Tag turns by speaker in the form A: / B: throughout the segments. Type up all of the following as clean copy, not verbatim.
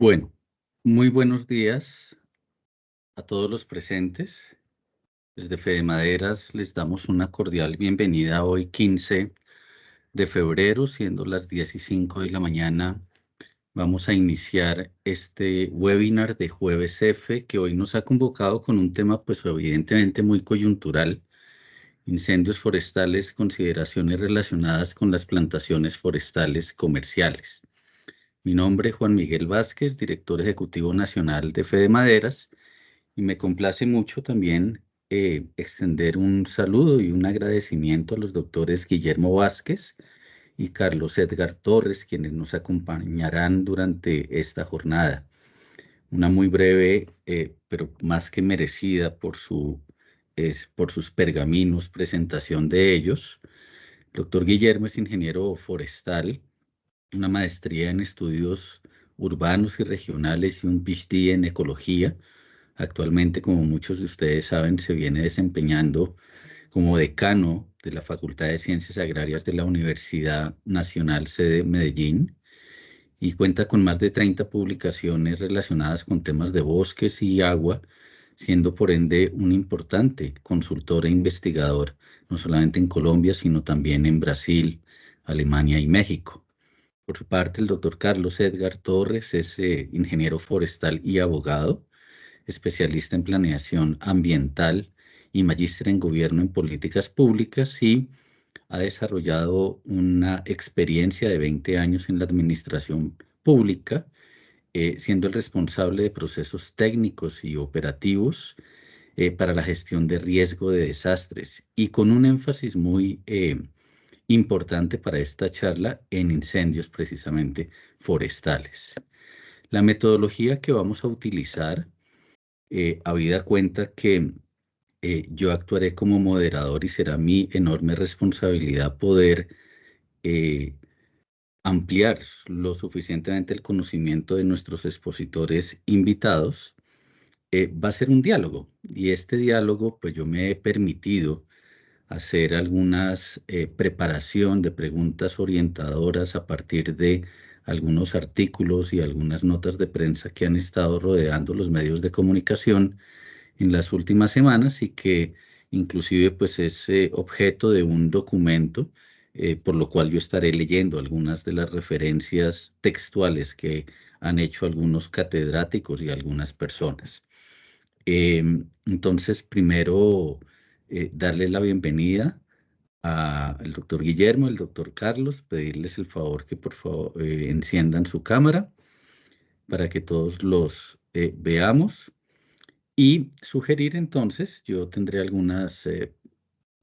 A: Bueno, muy buenos días a todos los presentes. Desde Fedemaderas les damos una cordial bienvenida hoy 15 de febrero, siendo las 10:05 de la mañana. Vamos a iniciar este webinar de Jueves F, que hoy nos ha convocado con un tema pues evidentemente muy coyuntural: incendios forestales, consideraciones relacionadas con las plantaciones forestales comerciales. Mi nombre es Juan Miguel Vázquez, director ejecutivo nacional de Fedemaderas, y me complace mucho también extender un saludo y un agradecimiento a los doctores Guillermo Vázquez y Carlos Edgar Torres, quienes nos acompañarán durante esta jornada. Una muy breve, pero más que merecida por sus pergaminos, presentación de ellos. El doctor Guillermo es ingeniero forestal, una maestría en estudios urbanos y regionales y un PhD en ecología. Actualmente, como muchos de ustedes saben, se viene desempeñando como decano de la Facultad de Ciencias Agrarias de la Universidad Nacional Sede Medellín, y cuenta con más de 30 publicaciones relacionadas con temas de bosques y agua, siendo por ende un importante consultor e investigador, no solamente en Colombia, sino también en Brasil, Alemania y México. Por su parte, el doctor Carlos Edgar Torres es ingeniero forestal y abogado, especialista en planeación ambiental y magíster en gobierno en políticas públicas, y ha desarrollado una experiencia de 20 años en la administración pública, siendo el responsable de procesos técnicos y operativos para la gestión de riesgo de desastres, y con un énfasis muy importante para esta charla en incendios precisamente forestales. La metodología que vamos a utilizar, habida cuenta que yo actuaré como moderador y será mi enorme responsabilidad poder eh, ampliar lo suficientemente el conocimiento de nuestros expositores invitados, va a ser un diálogo. Y este diálogo, pues yo me he permitido hacer algunas preparación de preguntas orientadoras a partir de algunos artículos y algunas notas de prensa que han estado rodeando los medios de comunicación en las últimas semanas, y que inclusive pues es objeto de un documento, por lo cual yo estaré leyendo algunas de las referencias textuales que han hecho algunos catedráticos y algunas personas. Entonces, primero, darle la bienvenida al doctor Guillermo, al doctor Carlos, pedirles el favor que por favor enciendan su cámara para que todos los veamos. Y sugerir entonces, yo tendré algunas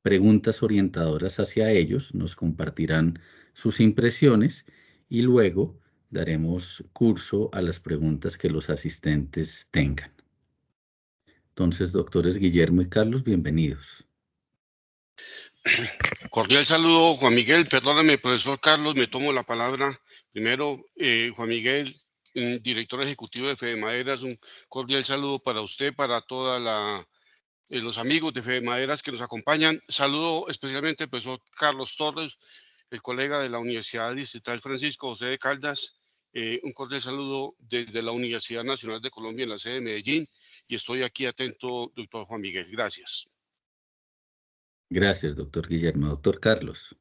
A: preguntas orientadoras hacia ellos, nos compartirán sus impresiones y luego daremos curso a las preguntas que los asistentes tengan. Entonces, doctores Guillermo y Carlos, bienvenidos.
B: Cordial saludo, Juan Miguel. Perdóname, profesor Carlos, me tomo la palabra. Primero, Juan Miguel, director ejecutivo de Fedemaderas, un cordial saludo para usted, para todos los amigos de Fedemaderas que nos acompañan. Saludo especialmente al profesor Carlos Torres, el colega de la Universidad Distrital Francisco José de Caldas. Un cordial saludo desde la Universidad Nacional de Colombia en la sede de Medellín, y estoy aquí atento, doctor Juan Miguel. Gracias.
A: Gracias, doctor Guillermo. Doctor Carlos.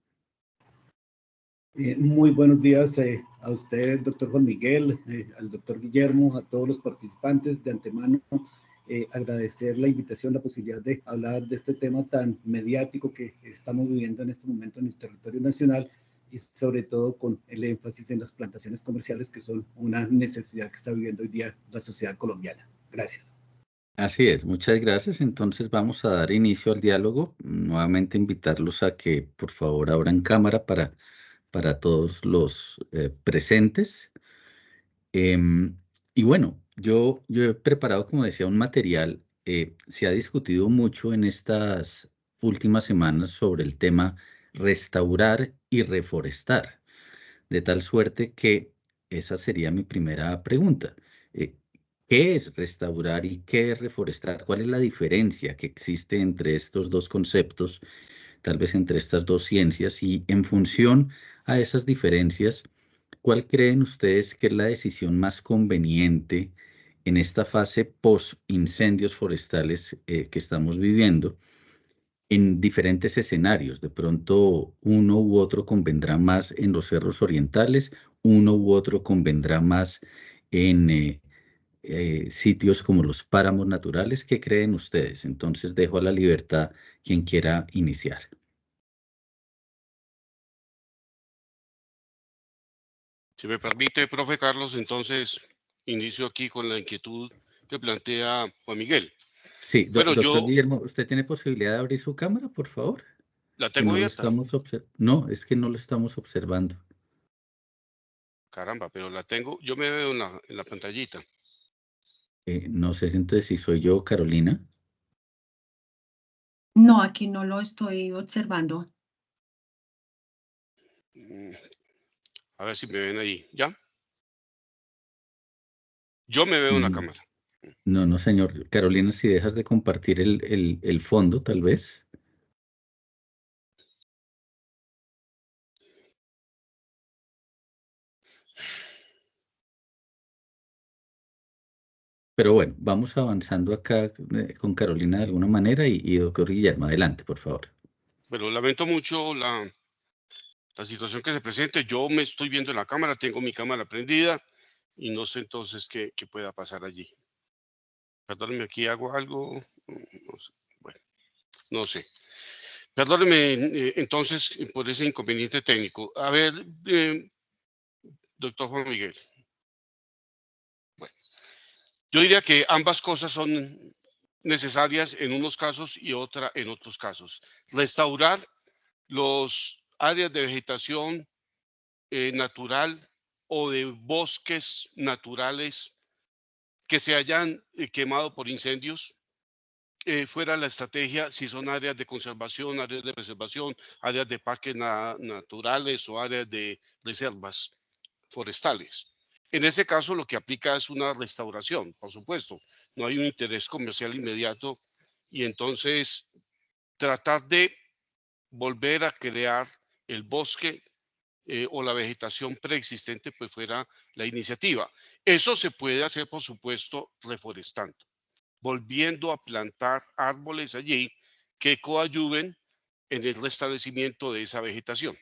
C: Muy buenos días a usted, doctor Juan Miguel, al doctor Guillermo, a todos los participantes. De antemano, agradecer la invitación, la posibilidad de hablar de este tema tan mediático que estamos viviendo en este momento en el territorio nacional, y sobre todo con el énfasis en las plantaciones comerciales, que son una necesidad que está viviendo hoy día la sociedad colombiana. Gracias.
A: Así es, muchas gracias. Entonces vamos a dar inicio al diálogo. Nuevamente invitarlos a que por favor abran cámara para todos los presentes. Y bueno, yo he preparado, como decía, un material. Se ha discutido mucho en estas últimas semanas sobre el tema restaurar y reforestar, de tal suerte que esa sería mi primera pregunta. Eh, ¿Qué es restaurar y qué es reforestar? ¿Cuál es la diferencia que existe entre estos dos conceptos, tal vez entre estas dos ciencias? Y en función a esas diferencias, ¿cuál creen ustedes que es la decisión más conveniente en esta fase post-incendios forestales que estamos viviendo en diferentes escenarios? De pronto uno u otro convendrá más en los cerros orientales, uno u otro convendrá más en sitios como los páramos naturales. ¿Qué creen ustedes? Entonces dejo a la libertad quien quiera iniciar.
B: Si me permite, profe Carlos, entonces inicio aquí con la inquietud que plantea Juan Miguel.
A: Sí,
B: Bueno,
A: doctor
B: yo
A: Guillermo, ¿usted tiene posibilidad de abrir su cámara, por favor?
B: la
A: Que
B: tengo
A: no lo
B: abierta.
A: estamos observando. No, es que no lo estamos observando.
B: Caramba, pero la tengo, yo me veo en la pantallita.
A: No sé entonces si soy yo, Carolina.
D: No, aquí no lo estoy observando.
B: A ver si me ven ahí, ¿ya? Yo me veo en la
A: Mm,
B: cámara.
A: No, no, señor. Carolina, si dejas de compartir el fondo, tal vez. Pero bueno, vamos avanzando acá con Carolina de alguna manera y doctor Guillermo, adelante, por favor.
B: Pero lamento mucho la situación que se presente. Yo me estoy viendo en la cámara, tengo mi cámara prendida y no sé entonces qué pueda pasar allí. Perdónenme, aquí hago algo. No sé. Bueno, no sé. Perdónenme entonces por ese inconveniente técnico. A ver, doctor Juan Miguel. Bueno, yo diría que ambas cosas son necesarias en unos casos y otra en otros casos. Restaurar los áreas de vegetación natural o de bosques naturales que se hayan quemado por incendios, fuera la estrategia si son áreas de conservación, áreas de preservación, áreas de parques naturales o áreas de reservas forestales. En ese caso lo que aplica es una restauración, por supuesto. No hay un interés comercial inmediato y entonces tratar de volver a crear el bosque o la vegetación preexistente, pues fuera la iniciativa. Eso se puede hacer, por supuesto, reforestando, volviendo a plantar árboles allí que coadyuven en el restablecimiento de esa vegetación.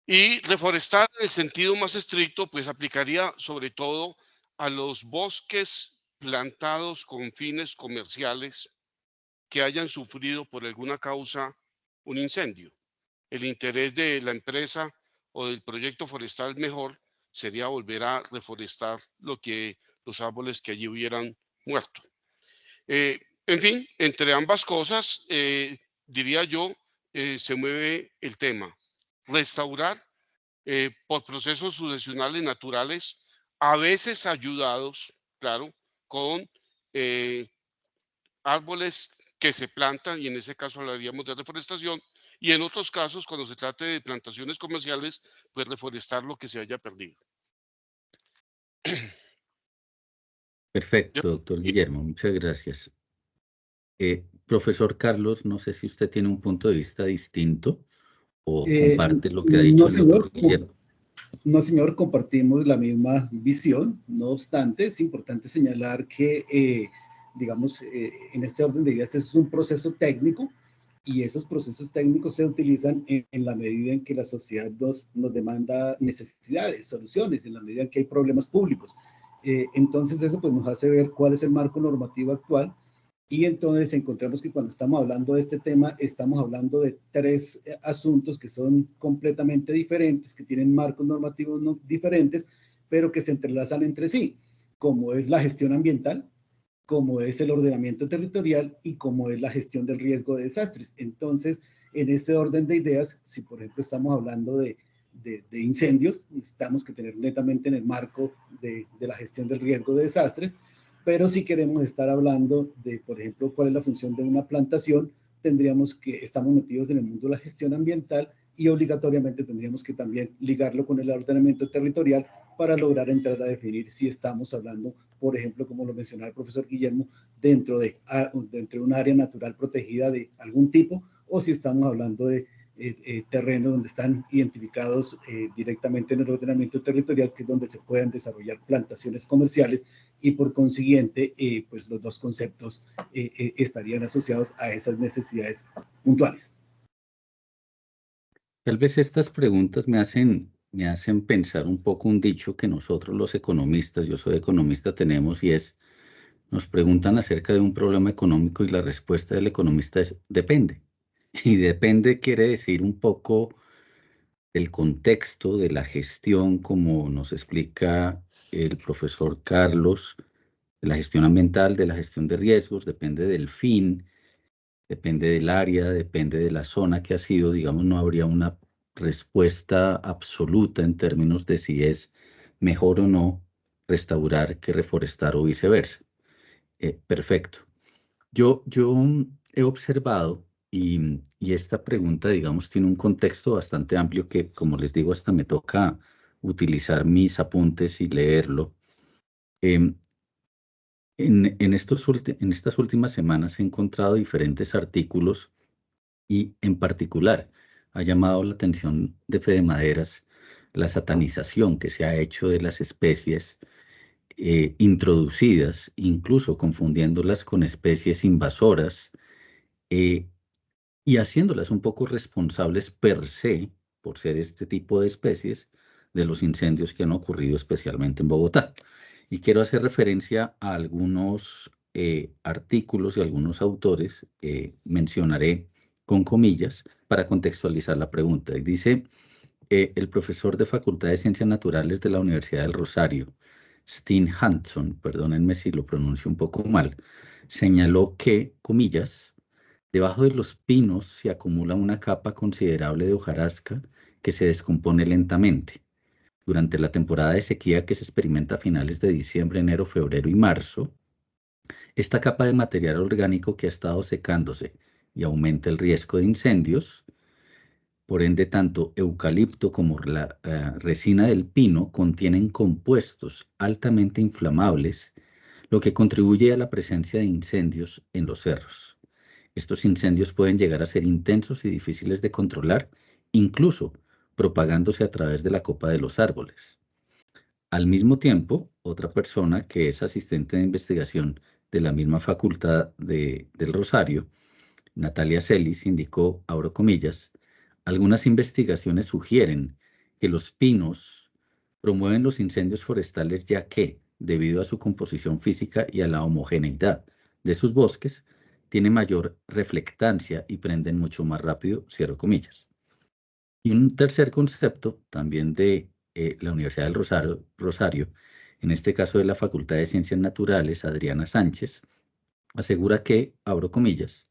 B: Y reforestar en el sentido más estricto, pues aplicaría sobre todo a los bosques plantados con fines comerciales que hayan sufrido por alguna causa un incendio. El interés de la empresa o del proyecto forestal mejor sería volver a reforestar los árboles que allí hubieran muerto. En fin, entre ambas cosas, diría yo, se mueve el tema. Restaurar por procesos sucesionales naturales, a veces ayudados, claro, con eh, árboles que se plantan, y en ese caso hablaríamos de reforestación, y en otros casos, cuando se trate de plantaciones comerciales, pues reforestar lo que se haya perdido.
A: Perfecto, doctor Guillermo, muchas gracias. Profesor Carlos, no sé si usted tiene un punto de vista distinto o comparte lo que ha dicho
C: No,
A: el doctor
C: señor.
A: Guillermo.
C: No, señor, compartimos la misma visión. No obstante, es importante señalar que, digamos, en este orden de ideas, es un proceso técnico y esos procesos técnicos se utilizan en la medida en que la sociedad nos demanda necesidades, soluciones, en la medida en que hay problemas públicos. Entonces, eso pues, nos hace ver cuál es el marco normativo actual. Y entonces encontramos que cuando estamos hablando de este tema, estamos hablando de tres asuntos que son completamente diferentes, que tienen marcos normativos no diferentes, pero que se entrelazan entre sí, como es la gestión ambiental, como es el ordenamiento territorial y como es la gestión del riesgo de desastres. Entonces, en este orden de ideas, si por ejemplo estamos hablando de incendios, necesitamos que tener netamente en el marco de la gestión del riesgo de desastres, pero si queremos estar hablando de, por ejemplo, cuál es la función de una plantación, tendríamos que, estamos metidos en el mundo de la gestión ambiental y obligatoriamente tendríamos que también ligarlo con el ordenamiento territorial para lograr entrar a definir si estamos hablando, por ejemplo, como lo mencionaba el profesor Guillermo, dentro de un área natural protegida de algún tipo, o si estamos hablando de terreno donde están identificados directamente en el ordenamiento territorial, que es donde se pueden desarrollar plantaciones comerciales, y por consiguiente, pues los dos conceptos estarían asociados a esas necesidades puntuales.
A: Tal vez estas preguntas me hacen pensar un poco un dicho que nosotros los economistas, yo soy economista, tenemos, y es, nos preguntan acerca de un problema económico y la respuesta del economista es depende. Y depende quiere decir un poco el contexto de la gestión, como nos explica el profesor Carlos, de la gestión ambiental, de la gestión de riesgos, depende del fin, depende del área, depende de la zona que ha sido, digamos, no habría una respuesta absoluta en términos de si es mejor o no restaurar que reforestar o viceversa. Perfecto. Yo he observado y esta pregunta, digamos, tiene un contexto bastante amplio que, como les digo, hasta me toca utilizar mis apuntes y leerlo. Em, en estas últimas semanas he encontrado diferentes artículos y en particular ha llamado la atención de Fede Maderas la satanización que se ha hecho de las especies introducidas, incluso confundiéndolas con especies invasoras eh, y haciéndolas un poco responsables per se, por ser este tipo de especies, de los incendios que han ocurrido especialmente en Bogotá. Y quiero hacer referencia a algunos artículos y algunos autores, mencionaré con comillas para contextualizar la pregunta. Y dice el profesor de Facultad de Ciencias Naturales de la Universidad del Rosario, Steen Hansson, perdónenme si lo pronuncio un poco mal, señaló que, comillas, debajo de los pinos se acumula una capa considerable de hojarasca que se descompone lentamente. Durante la temporada de sequía que se experimenta a finales de diciembre, enero, febrero y marzo, esta capa de material orgánico que ha estado secándose y aumenta el riesgo de incendios. Por ende, tanto eucalipto como la resina del pino contienen compuestos altamente inflamables, lo que contribuye a la presencia de incendios en los cerros. Estos incendios pueden llegar a ser intensos y difíciles de controlar, incluso propagándose a través de la copa de los árboles. Al mismo tiempo, otra persona que es asistente de investigación de la misma facultad del Rosario, Natalia Celis, indicó, abro comillas, algunas investigaciones sugieren que los pinos promueven los incendios forestales ya que, debido a su composición física y a la homogeneidad de sus bosques, tiene mayor reflectancia y prenden mucho más rápido, cierro comillas. Y un tercer concepto, también de la Universidad del Rosario, en este caso de la Facultad de Ciencias Naturales, Adriana Sánchez, asegura que, abro comillas,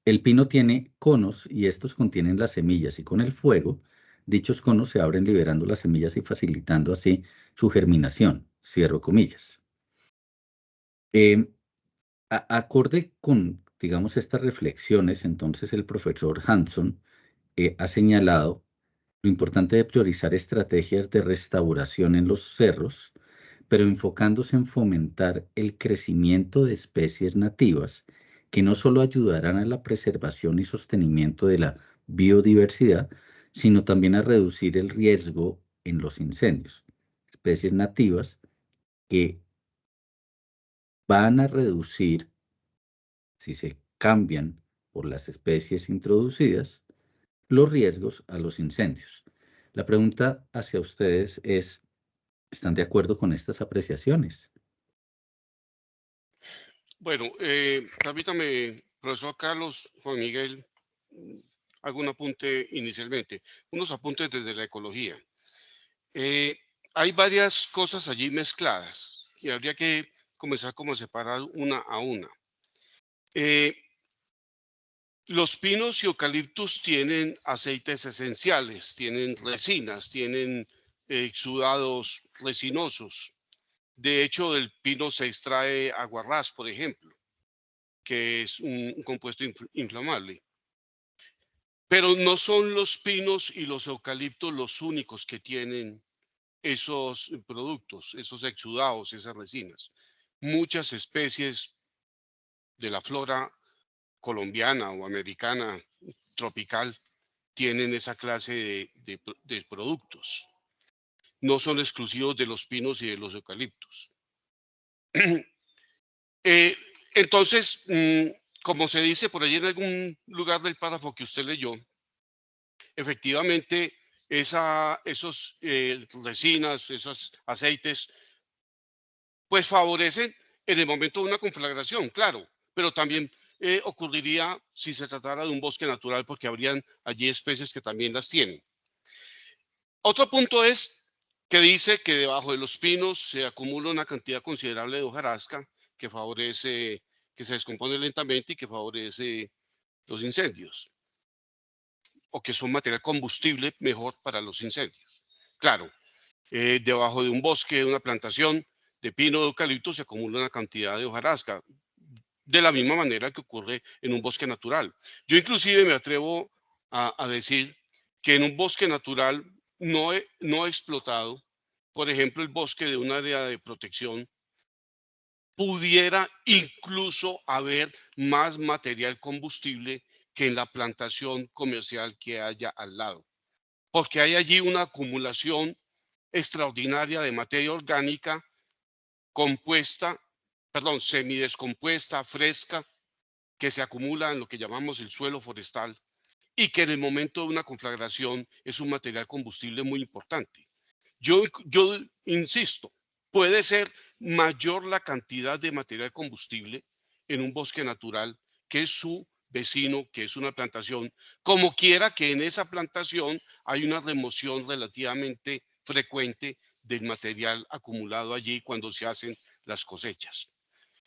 A: el pino tiene conos y estos contienen las semillas y con el fuego, dichos conos se abren liberando las semillas y facilitando así su germinación, cierro comillas. Acorde con, digamos, estas reflexiones, entonces el profesor Hansson ha señalado lo importante de priorizar estrategias de restauración en los cerros, pero enfocándose en fomentar el crecimiento de especies nativas que no solo ayudarán a la preservación y sostenimiento de la biodiversidad, sino también a reducir el riesgo en los incendios. Especies nativas que van a reducir, si se cambian por las especies introducidas, los riesgos a los incendios. La pregunta hacia ustedes es, ¿están de acuerdo con estas apreciaciones?
B: Bueno, permítame, profesor Carlos, Juan Miguel, hago un apunte inicialmente, unos apuntes desde la ecología. Hay varias cosas allí mezcladas y habría que comenzar como a separar una a una. Los pinos y eucaliptus tienen aceites esenciales, tienen resinas, tienen exudados resinosos. De hecho, del pino se extrae aguarrás, por ejemplo, que es un compuesto inflamable. Pero no son los pinos y los eucaliptos los únicos que tienen esos productos, esos exudados, esas resinas. Muchas especies de la flora colombiana o americana tropical tienen esa clase de productos. No son exclusivos de los pinos y de los eucaliptos. Entonces, como se dice por allí en algún lugar del párrafo que usted leyó, efectivamente esos resinas, esos aceites, pues favorecen en el momento de una conflagración, claro, pero también ocurriría si se tratara de un bosque natural, porque habrían allí especies que también las tienen. Otro punto es que dice que debajo de los pinos se acumula una cantidad considerable de hojarasca que favorece, que se descompone lentamente y que favorece los incendios, o que son material combustible mejor para los incendios. Claro, debajo de un bosque, de una plantación de pino o de eucalipto se acumula una cantidad de hojarasca, de la misma manera que ocurre en un bosque natural. Yo inclusive me atrevo a decir que en un bosque natural no explotado, por ejemplo, el bosque de un área de protección, pudiera incluso haber más material combustible que en la plantación comercial que haya al lado, porque hay allí una acumulación extraordinaria de materia orgánica compuesta, perdón, semidescompuesta, fresca, que se acumula en lo que llamamos el suelo forestal y que en el momento de una conflagración es un material combustible muy importante. Yo insisto, puede ser mayor la cantidad de material combustible en un bosque natural que su vecino, que es una plantación, como quiera que en esa plantación hay una remoción relativamente frecuente del material acumulado allí cuando se hacen las cosechas.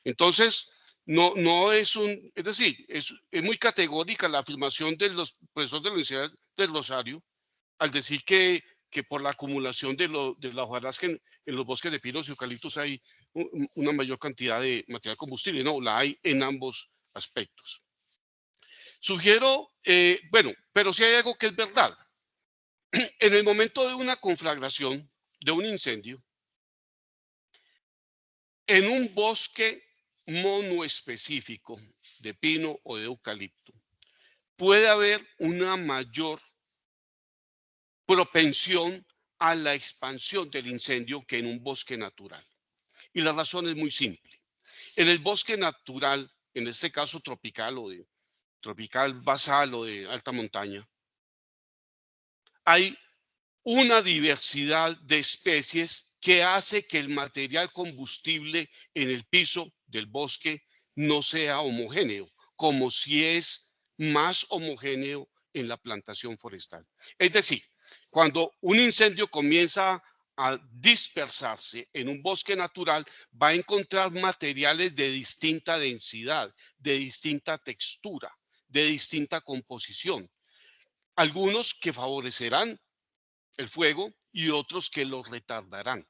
B: Entonces, no es es decir, es muy categórica la afirmación del profesor de la Universidad del Rosario al decir que por la acumulación de la hojarasca en los bosques de pinos y eucaliptos hay una mayor cantidad de material combustible. No, la hay en ambos aspectos. Sugiero, bueno, pero si hay algo que es verdad. En el momento de una conflagración, de un incendio, en un bosque monoespecífico de pino o de eucalipto, puede haber una mayor propensión a la expansión del incendio que en un bosque natural. Y la razón es muy simple. En el bosque natural, en este caso tropical o de tropical basal o de alta montaña, hay una diversidad de especies que hace que el material combustible en el piso del bosque no sea homogéneo, como si es más homogéneo en la plantación forestal. Es decir, cuando un incendio comienza a dispersarse en un bosque natural, va a encontrar materiales de distinta densidad, de distinta textura, de distinta composición. Algunos que favorecerán el fuego y otros que lo retardarán.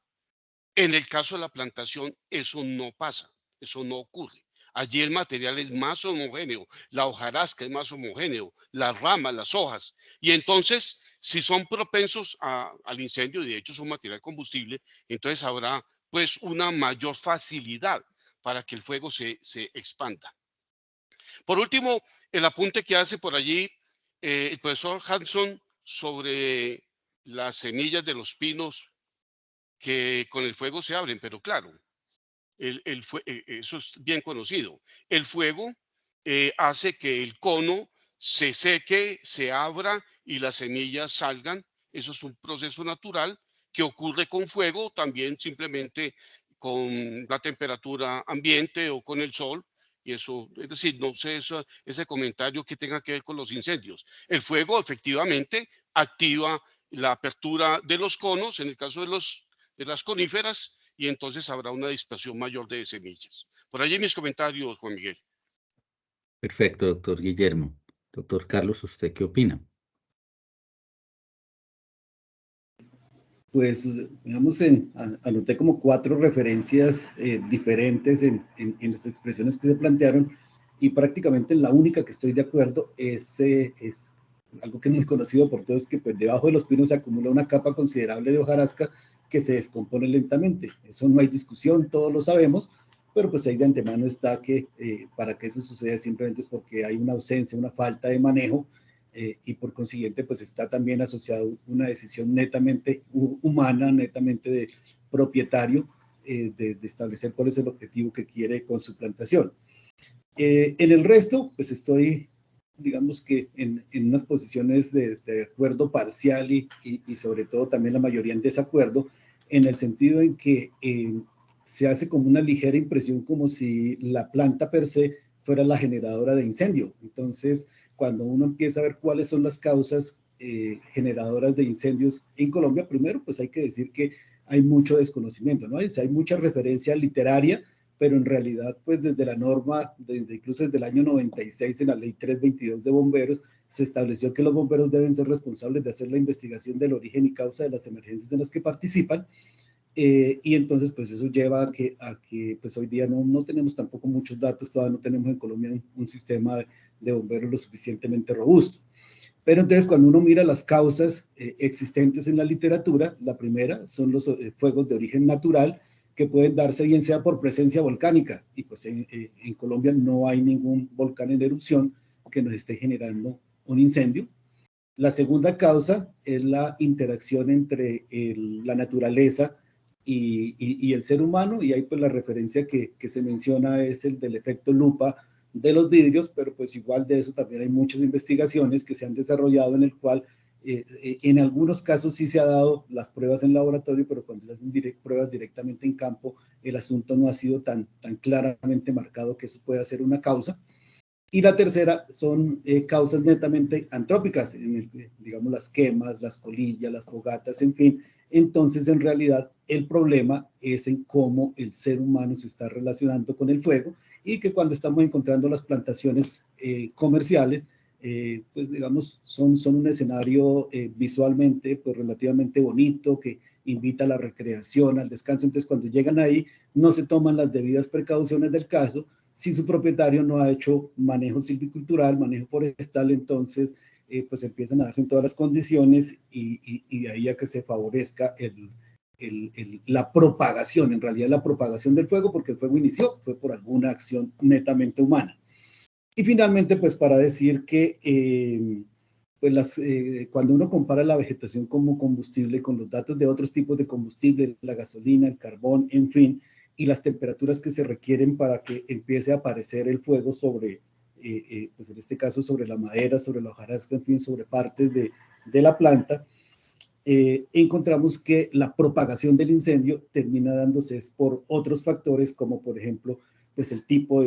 B: En el caso de la plantación, eso no pasa, eso no ocurre. Allí el material es más homogéneo, la hojarasca es más homogéneo, las ramas, las hojas. Y entonces, si son propensos al incendio, y de hecho son material combustible, entonces habrá pues una mayor facilidad para que el fuego se expanda. Por último, el apunte que hace por allí el profesor Hanson sobre las semillas de los pinos que con el fuego se abren, pero claro, eso es bien conocido. El fuego hace que el cono se seque, se abra y las semillas salgan. Eso es un proceso natural que ocurre con fuego, también simplemente con la temperatura ambiente o con el sol. Y eso, es decir, no sé ese comentario que tenga que ver con los incendios. El fuego efectivamente activa la apertura de los conos, en el caso de las coníferas, y entonces habrá una dispersión mayor de semillas. Por allí mis comentarios, Juan Miguel.
A: Perfecto, doctor Guillermo. Doctor Carlos, ¿usted qué opina?
C: Pues, digamos, anoté como 4 referencias diferentes en las expresiones que se plantearon, y prácticamente la única que estoy de acuerdo es algo que es muy conocido por todos, que pues debajo de los pinos se acumula una capa considerable de hojarasca que se descompone lentamente. Eso no hay discusión, todos lo sabemos, pero pues ahí de antemano está que para que eso suceda simplemente es porque hay una ausencia, una falta de manejo y por consiguiente pues está también asociado una decisión netamente humana, netamente de propietario, de establecer cuál es el objetivo que quiere con su plantación. En el resto, pues estoy, digamos que en unas posiciones de acuerdo parcial y sobre todo también la mayoría en desacuerdo, en el sentido en que se hace como una ligera impresión como si la planta per se fuera la generadora de incendio. Entonces, cuando uno empieza a ver cuáles son las causas generadoras de incendios en Colombia, primero, pues hay que decir que hay mucho desconocimiento, ¿no? O sea, hay mucha referencia literaria, pero en realidad, pues desde la norma, incluso desde el año 96 en la ley 322 de bomberos, se estableció que los bomberos deben ser responsables de hacer la investigación del origen y causa de las emergencias en las que participan, y entonces pues eso lleva a que pues hoy día no tenemos tampoco muchos datos, todavía no tenemos en Colombia un sistema de bomberos lo suficientemente robusto. Pero entonces cuando uno mira las causas existentes en la literatura, la primera son los fuegos de origen natural, que pueden darse bien sea por presencia volcánica, y pues en Colombia no hay ningún volcán en erupción que nos esté generando un incendio. La segunda causa es la interacción entre la naturaleza y el ser humano, y ahí pues la referencia que se menciona es el del efecto lupa de los vidrios, pero pues igual de eso también hay muchas investigaciones que se han desarrollado en el cual en algunos casos sí se ha dado las pruebas en laboratorio, pero cuando se hacen pruebas directamente en campo, el asunto no ha sido tan claramente marcado que eso pueda ser una causa. Y la tercera son causas netamente antrópicas, digamos las quemas, las colillas, las fogatas, en fin. Entonces, en realidad, el problema es en cómo el ser humano se está relacionando con el fuego, y que cuando estamos encontrando las plantaciones comerciales, pues digamos, son un escenario visualmente pues relativamente bonito, que invita a la recreación, al descanso. Entonces, cuando llegan ahí, no se toman las debidas precauciones del caso. Si su propietario no ha hecho manejo silvicultural, manejo forestal, entonces pues empiezan a darse en todas las condiciones, y de ahí a que se favorezca la propagación, en realidad la propagación del fuego, porque el fuego fue por alguna acción netamente humana. Y finalmente, pues para decir que pues cuando uno compara la vegetación como combustible con los datos de otros tipos de combustible, la gasolina, el carbón, en fin, y las temperaturas que se requieren para que empiece a aparecer el fuego sobre, pues en este caso sobre la madera, sobre la hojarasca, en fin, sobre partes de la planta, encontramos que la propagación del incendio termina dándose por otros factores, como por ejemplo, pues el tipo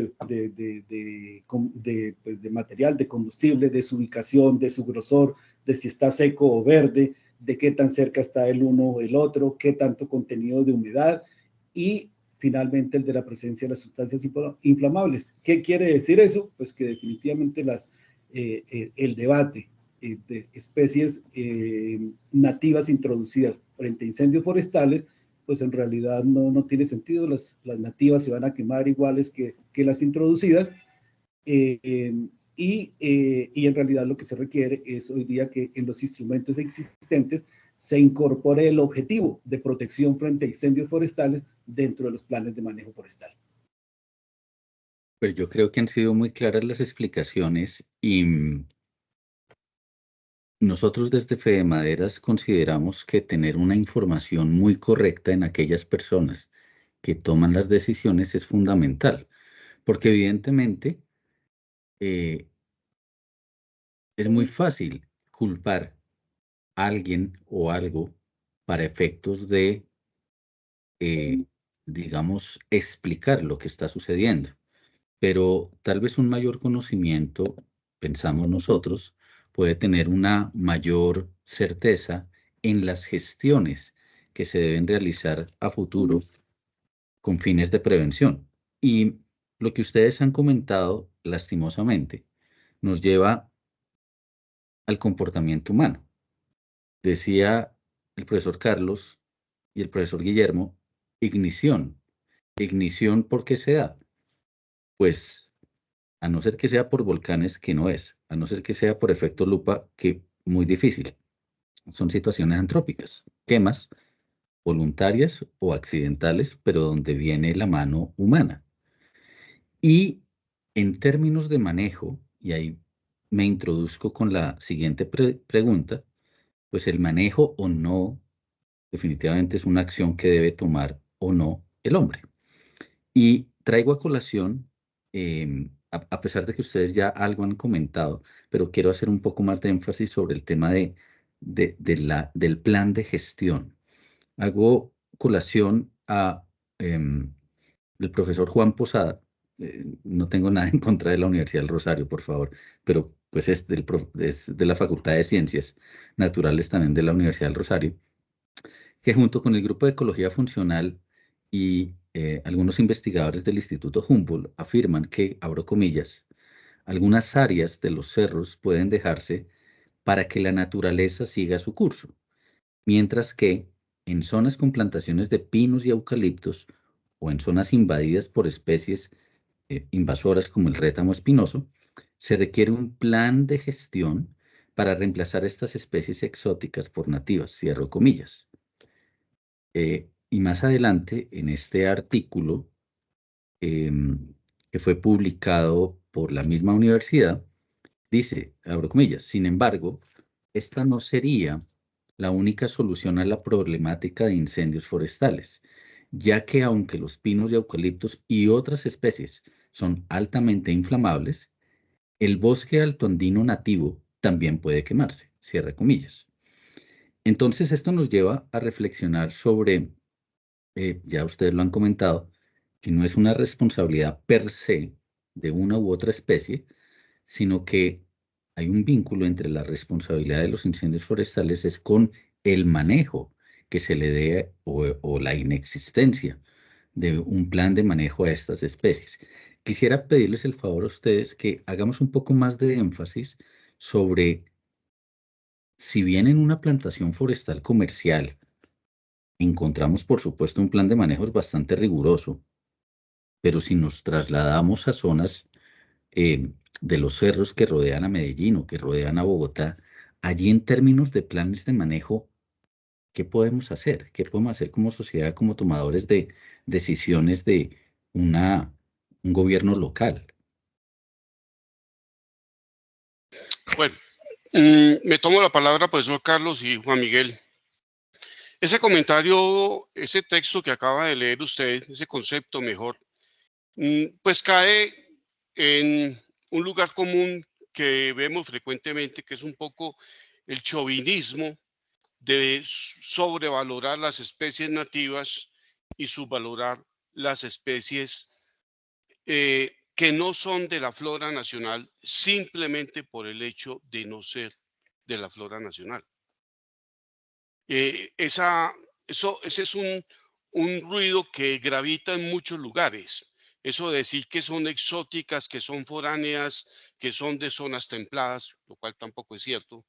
C: pues de material, de combustible, de su ubicación, de su grosor, de si está seco o verde, de qué tan cerca está el uno o el otro, qué tanto contenido de humedad, y finalmente el de la presencia de las sustancias inflamables. ¿Qué quiere decir eso? Pues que definitivamente el debate de especies nativas introducidas frente a incendios forestales, pues en realidad no tiene sentido. Las nativas se van a quemar iguales que las introducidas, y en realidad lo que se requiere es hoy día que en los instrumentos existentes se incorpore el objetivo de protección frente a incendios forestales dentro de los planes de manejo forestal.
A: Pues yo creo que han sido muy claras las explicaciones, y nosotros desde FEDEMADERAS consideramos que tener una información muy correcta en aquellas personas que toman las decisiones es fundamental, porque evidentemente es muy fácil culpar a alguien o algo para efectos de, digamos, explicar lo que está sucediendo. Pero tal vez un mayor conocimiento, pensamos nosotros, puede tener una mayor certeza en las gestiones que se deben realizar a futuro con fines de prevención. Y lo que ustedes han comentado, lastimosamente, nos lleva al comportamiento humano. Decía el profesor Carlos y el profesor Guillermo, ignición. ¿Ignición por qué se da? Pues a no ser que sea por volcanes, que no es, a no ser que sea por efecto lupa, que muy difícil. Son situaciones antrópicas, quemas voluntarias o accidentales, pero donde viene la mano humana. Y en términos de manejo, y ahí me introduzco con la siguiente pregunta, pues el manejo o no definitivamente es una acción que debe tomar o no el hombre. Y traigo a colación, a pesar de que ustedes ya algo han comentado, pero quiero hacer un poco más de énfasis sobre el tema del plan de gestión. Hago colación del profesor Juan Posada. No tengo nada en contra de la Universidad del Rosario, por favor, pero pues es de la Facultad de Ciencias Naturales también de la Universidad del Rosario, que junto con el Grupo de Ecología Funcional y algunos investigadores del Instituto Humboldt afirman que, abro comillas, algunas áreas de los cerros pueden dejarse para que la naturaleza siga su curso, mientras que en zonas con plantaciones de pinos y eucaliptos o en zonas invadidas por especies invasoras como el rétamo espinoso, se requiere un plan de gestión para reemplazar estas especies exóticas por nativas, cierro comillas. Y más adelante, en este artículo que fue publicado por la misma universidad, dice, abro comillas, sin embargo, esta no sería la única solución a la problemática de incendios forestales, ya que aunque los pinos y eucaliptos y otras especies son altamente inflamables, el bosque altoandino nativo también puede quemarse, cierra comillas. Entonces, esto nos lleva a reflexionar sobre, ya ustedes lo han comentado, que no es una responsabilidad per se de una u otra especie, sino que hay un vínculo entre la responsabilidad de los incendios forestales es con el manejo que se le dé o la inexistencia de un plan de manejo a estas especies. Quisiera pedirles el favor a ustedes que hagamos un poco más de énfasis sobre si bien en una plantación forestal comercial encontramos, por supuesto, un plan de manejos bastante riguroso, pero si nos trasladamos a zonas de los cerros que rodean a Medellín o que rodean a Bogotá, allí en términos de planes de manejo, ¿qué podemos hacer? ¿Qué podemos hacer como sociedad, como tomadores de decisiones de un gobierno local?
B: Bueno, me tomo la palabra, profesor Carlos y Juan Miguel. Ese comentario, ese texto que acaba de leer usted, ese concepto mejor, pues cae en un lugar común que vemos frecuentemente, que es un poco el chauvinismo de sobrevalorar las especies nativas y subvalorar las especies que no son de la flora nacional simplemente por el hecho de no ser de la flora nacional. Ese es un ruido que gravita en muchos lugares. Eso de decir que son exóticas, que son foráneas, que son de zonas templadas, lo cual tampoco es cierto,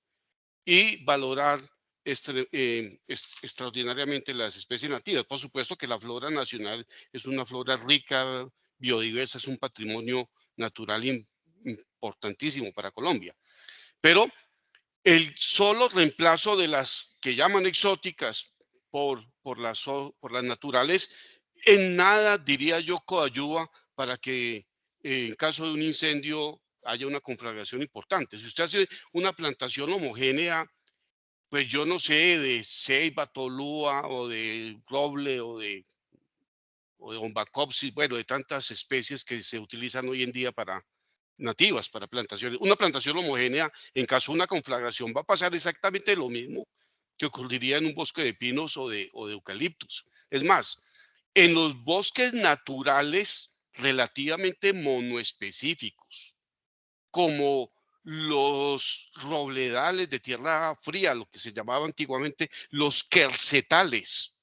B: y valorar extraordinariamente las especies nativas. Por supuesto que la flora nacional es una flora rica, biodiversa, es un patrimonio natural importantísimo para Colombia. Pero el solo reemplazo de las que llaman exóticas por las naturales, en nada, diría yo, coadyuva para que en caso de un incendio haya una conflagración importante. Si usted hace una plantación homogénea, pues yo no sé, de ceiba, tolúa o de roble o de ombacopsis, bueno, de tantas especies que se utilizan hoy en día para nativas, para plantaciones. Una plantación homogénea, en caso de una conflagración, va a pasar exactamente lo mismo que ocurriría en un bosque de pinos o de eucaliptos. Es más, en los bosques naturales relativamente monoespecíficos, como los robledales de tierra fría, lo que se llamaba antiguamente los quercetales,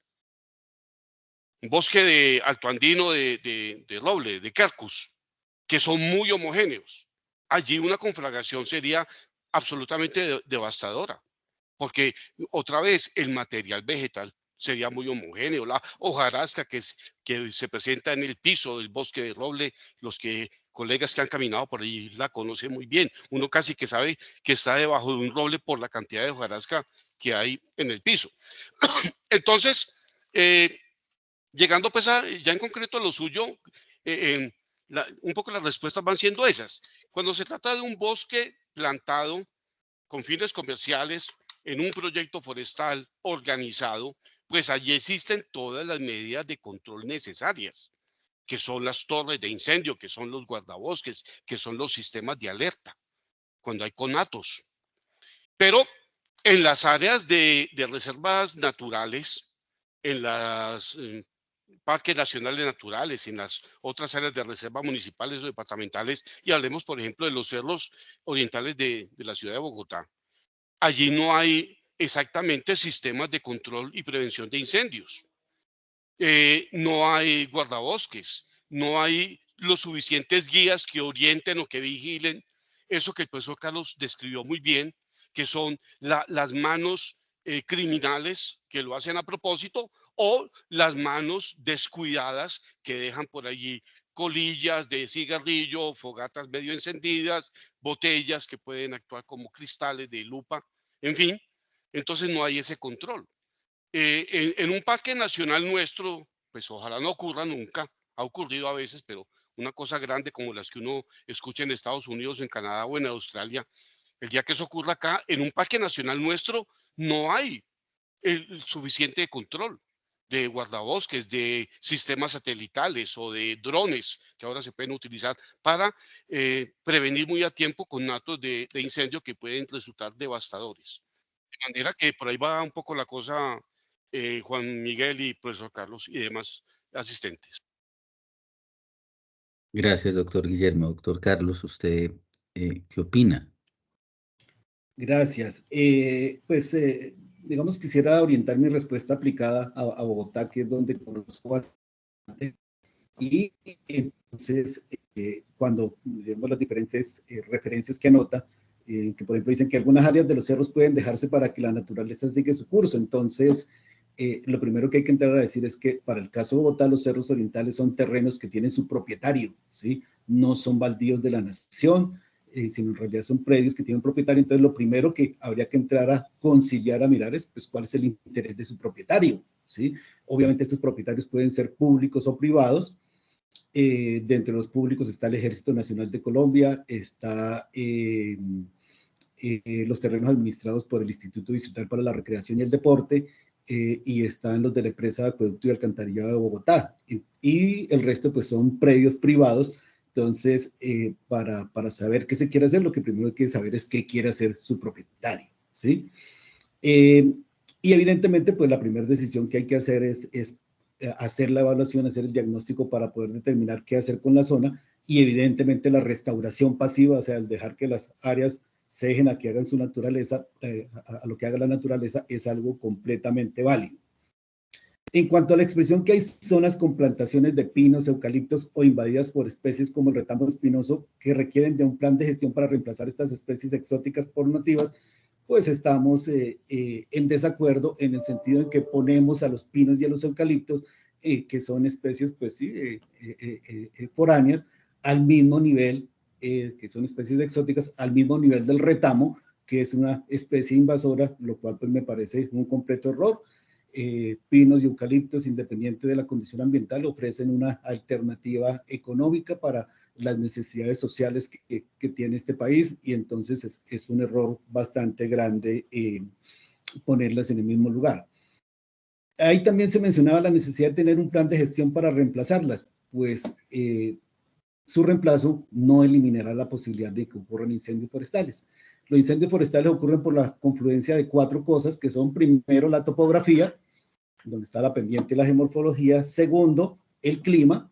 B: un bosque de altoandino de roble, de quercus, que son muy homogéneos. Allí una conflagración sería absolutamente devastadora, porque otra vez el material vegetal sería muy homogéneo. La hojarasca que se presenta en el piso del bosque de roble, los colegas que han caminado por ahí la conocen muy bien. Uno casi que sabe que está debajo de un roble por la cantidad de hojarasca que hay en el piso. Entonces, llegando pues ya en concreto a lo suyo, un poco las respuestas van siendo esas. Cuando se trata de un bosque plantado con fines comerciales en un proyecto forestal organizado, pues allí existen todas las medidas de control necesarias, que son las torres de incendio, que son los guardabosques, que son los sistemas de alerta, cuando hay conatos. Pero en las áreas de reservas naturales, en las parques nacionales naturales, en las otras áreas de reserva municipales o departamentales, y hablemos, por ejemplo, de los cerros orientales de la ciudad de Bogotá, allí no hay exactamente sistemas de control y prevención de incendios. No hay guardabosques, no hay los suficientes guías que orienten o que vigilen eso que el profesor Carlos describió muy bien, que son las manos criminales que lo hacen a propósito o las manos descuidadas que dejan por allí colillas de cigarrillo, fogatas medio encendidas, botellas que pueden actuar como cristales de lupa, en fin. Entonces no hay ese control. En un parque nacional nuestro, pues ojalá no ocurra nunca, ha ocurrido a veces, pero una cosa grande como las que uno escucha en Estados Unidos, en Canadá o en Australia, el día que eso ocurra acá, en un parque nacional nuestro, no hay el suficiente control de guardabosques, de sistemas satelitales o de drones que ahora se pueden utilizar para prevenir muy a tiempo conatos de incendio que pueden resultar devastadores. De manera que por ahí va un poco la cosa, Juan Miguel y profesor Carlos y demás asistentes.
A: Gracias, doctor Guillermo. Doctor Carlos, ¿usted qué opina?
C: Gracias. Digamos, quisiera orientar mi respuesta aplicada a Bogotá, que es donde conozco bastante. Y entonces, cuando vemos las diferentes referencias que anota, que por ejemplo dicen que algunas áreas de los cerros pueden dejarse para que la naturaleza siga su curso. Entonces, lo primero que hay que entrar a decir es que para el caso de Bogotá, los cerros orientales son terrenos que tienen su propietario, ¿sí? No son baldíos de la nación, sino en realidad son predios que tienen un propietario. Entonces, lo primero que habría que entrar a conciliar, a mirar es, pues, cuál es el interés de su propietario, ¿sí? Obviamente, estos propietarios pueden ser públicos o privados. De entre los públicos está el Ejército Nacional de Colombia, está los terrenos administrados por el Instituto Distrital para la Recreación y el Deporte, y están los de la empresa de acueducto y alcantarillado de Bogotá. Y el resto pues son predios privados. Entonces, para saber qué se quiere hacer, lo que primero hay que saber es qué quiere hacer su propietario, ¿sí? Y evidentemente, pues la primera decisión que hay que hacer es hacer la evaluación, hacer el diagnóstico para poder determinar qué hacer con la zona, y evidentemente la restauración pasiva, o sea, el dejar que las áreas se dejen a que hagan su naturaleza, a lo que haga la naturaleza, es algo completamente válido. En cuanto a la expresión que hay zonas con plantaciones de pinos, eucaliptos o invadidas por especies como el retamo espinoso que requieren de un plan de gestión para reemplazar estas especies exóticas por nativas, pues estamos en desacuerdo en el sentido en que ponemos a los pinos y a los eucaliptos, que son especies pues sí, foráneas, al mismo nivel, que son especies exóticas, al mismo nivel del retamo, que es una especie invasora, lo cual pues me parece un completo error. Pinos y eucaliptos, independiente de la condición ambiental, ofrecen una alternativa económica para las necesidades sociales que tiene este país, y entonces es un error bastante grande ponerlas en el mismo lugar. Ahí también se mencionaba la necesidad de tener un plan de gestión para reemplazarlas, pues su reemplazo no eliminará la posibilidad de que ocurran incendios forestales. Los incendios forestales ocurren por la confluencia de 4 cosas, que son primero la topografía, donde está la pendiente y la geomorfología; segundo, el clima;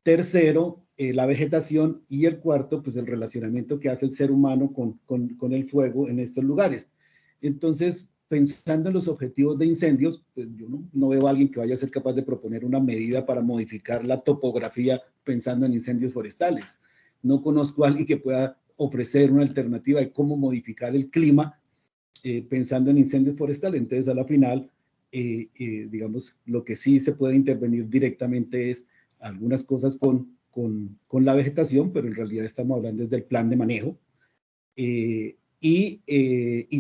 C: tercero, la vegetación; y el cuarto, pues el relacionamiento que hace el ser humano con el fuego en estos lugares. Entonces, pensando en los objetivos de incendios, pues yo no veo a alguien que vaya a ser capaz de proponer una medida para modificar la topografía pensando en incendios forestales. No conozco a alguien que pueda ofrecer una alternativa de cómo modificar el clima pensando en incendios forestales. Entonces, a la final, digamos, lo que sí se puede intervenir directamente es algunas cosas con la vegetación, pero en realidad estamos hablando del plan de manejo, y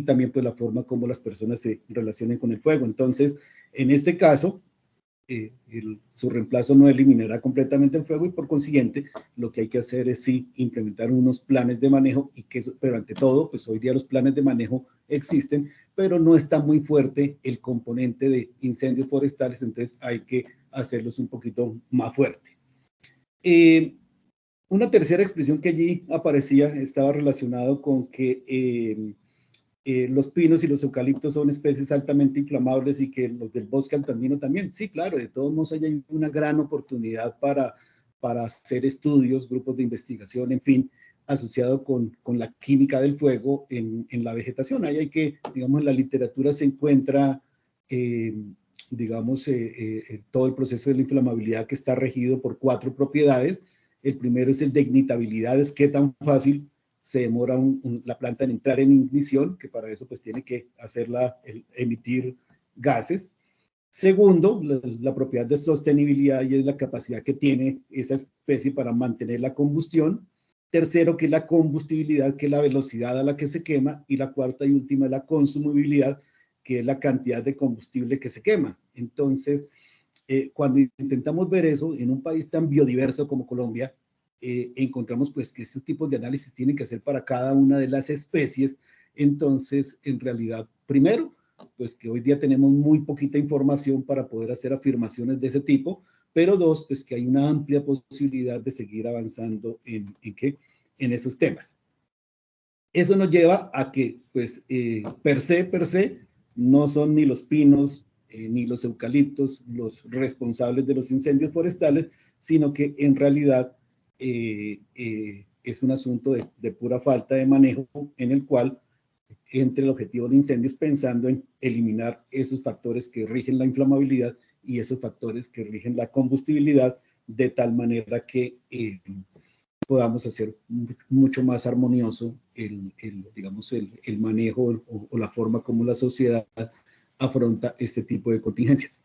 C: también pues la forma como las personas se relacionen con el fuego. Entonces, en este caso, su reemplazo no eliminará completamente el fuego y por consiguiente lo que hay que hacer es sí implementar unos planes de manejo pero ante todo, pues hoy día los planes de manejo existen, pero no está muy fuerte el componente de incendios forestales, entonces hay que hacerlos un poquito más fuerte. Una tercera expresión que allí aparecía estaba relacionado con que los pinos y los eucaliptos son especies altamente inflamables y que los del bosque altandino también. Sí, claro, de todos modos hay una gran oportunidad para hacer estudios, grupos de investigación, en fin, asociado con la química del fuego en la vegetación. Ahí hay que, digamos, en la literatura se encuentra, digamos, todo el proceso de la inflamabilidad que está regido por 4 propiedades. El primero es el de ignitabilidad, es qué tan fácil se demora la planta en entrar en ignición, que para eso pues tiene que emitir gases. Segundo, la propiedad de sostenibilidad y es la capacidad que tiene esa especie para mantener la combustión. Tercero, que es la combustibilidad, que es la velocidad a la que se quema. Y la cuarta y última es la consumibilidad, que es la cantidad de combustible que se quema. Entonces, cuando intentamos ver eso en un país tan biodiverso como Colombia, encontramos pues que este tipo de análisis tienen que hacer para cada una de las especies. Entonces, en realidad, primero, pues que hoy día tenemos muy poquita información para poder hacer afirmaciones de ese tipo, pero dos, pues que hay una amplia posibilidad de seguir avanzando en esos temas. Eso nos lleva a que, pues, per se, no son ni los pinos ni los eucaliptos los responsables de los incendios forestales, sino que en realidad es un asunto de pura falta de manejo en el cual entre el objetivo de incendios pensando en eliminar esos factores que rigen la inflamabilidad y esos factores que rigen la combustibilidad de tal manera que podamos hacer mucho más armonioso digamos, el manejo o la forma como la sociedad afronta este tipo de contingencias.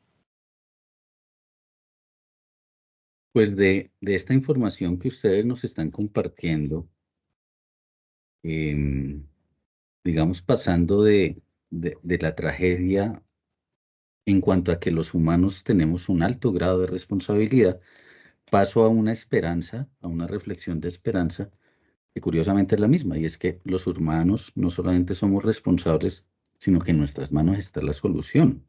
A: Pues de esta información que ustedes nos están compartiendo, digamos, pasando de la tragedia en cuanto a que los humanos tenemos un alto grado de responsabilidad, paso a una esperanza, a una reflexión de esperanza, que curiosamente es la misma, y es que los humanos no solamente somos responsables, sino que en nuestras manos está la solución.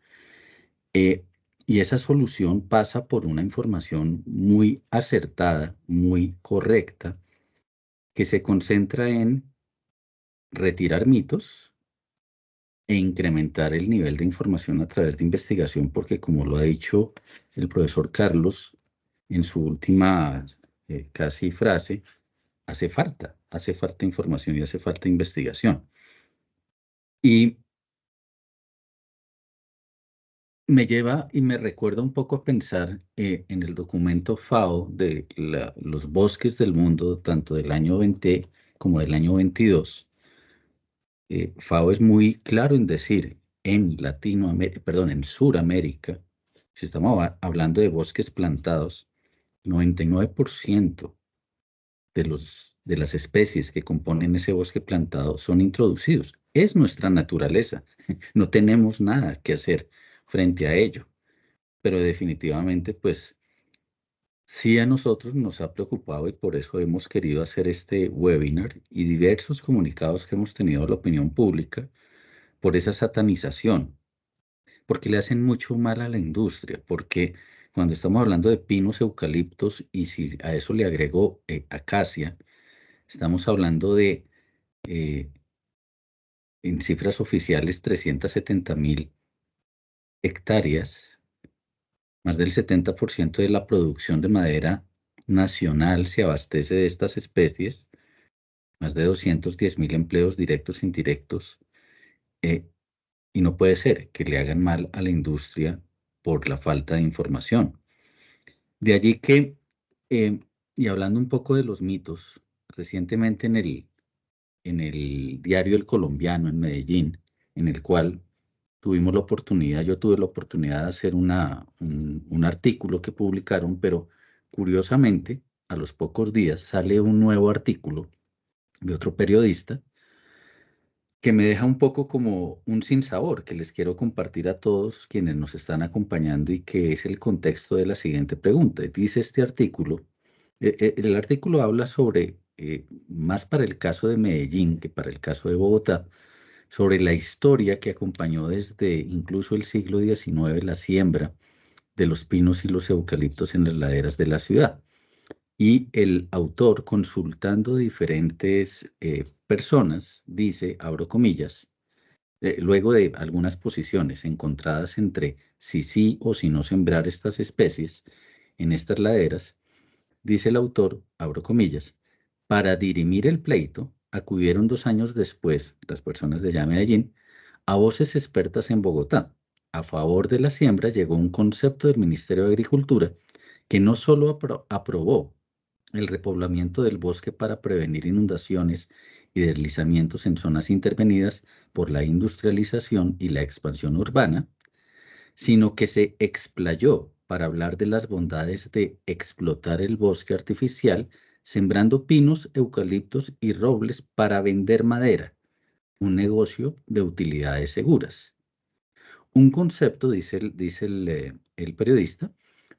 A: Y esa solución pasa por una información muy acertada, muy correcta, que se concentra en retirar mitos e incrementar el nivel de información a través de investigación, porque como lo ha dicho el profesor Carlos en su última casi frase, hace falta información y hace falta investigación. Y me lleva y me recuerda un poco a pensar en el documento FAO de los bosques del mundo, tanto del año 20 como del año 22. FAO es muy claro en decir en en Sudamérica, si estamos hablando de bosques plantados, 99% de las especies que componen ese bosque plantado son introducidos. Es nuestra naturaleza. No tenemos nada que hacer frente a ello. Pero definitivamente, pues, sí a nosotros nos ha preocupado y por eso hemos querido hacer este webinar y diversos comunicados que hemos tenido a la opinión pública por esa satanización, porque le hacen mucho mal a la industria, porque cuando estamos hablando de pinos, eucaliptos y si a eso le agrego acacia, estamos hablando de, en cifras oficiales, 370.000 hectáreas. Más del 70% de la producción de madera nacional se abastece de estas especies, más de 210.000 empleos directos e indirectos, y no puede ser que le hagan mal a la industria por la falta de información. De allí que, y hablando un poco de los mitos, recientemente en el diario El Colombiano en Medellín, en el cual yo tuve la oportunidad de hacer un artículo que publicaron, pero curiosamente, a los pocos días sale un nuevo artículo de otro periodista que me deja un poco como un sinsabor que les quiero compartir a todos quienes nos están acompañando y que es el contexto de la siguiente pregunta. Dice este artículo, el artículo habla sobre, más para el caso de Medellín que para el caso de Bogotá, sobre la historia que acompañó desde incluso el siglo XIX la siembra de los pinos y los eucaliptos en las laderas de la ciudad. Y el autor, consultando diferentes personas, dice, abro comillas, luego de algunas posiciones encontradas entre si sí o si no sembrar estas especies en estas laderas, dice el autor, abro comillas, para dirimir el pleito, acudieron 2 años después las personas de allá Medellín a voces expertas en Bogotá. A favor de la siembra llegó un concepto del Ministerio de Agricultura que no solo aprobó el repoblamiento del bosque para prevenir inundaciones y deslizamientos en zonas intervenidas por la industrialización y la expansión urbana, sino que se explayó para hablar de las bondades de explotar el bosque artificial, sembrando pinos, eucaliptos y robles para vender madera, un negocio de utilidades seguras. Un concepto, dice el periodista,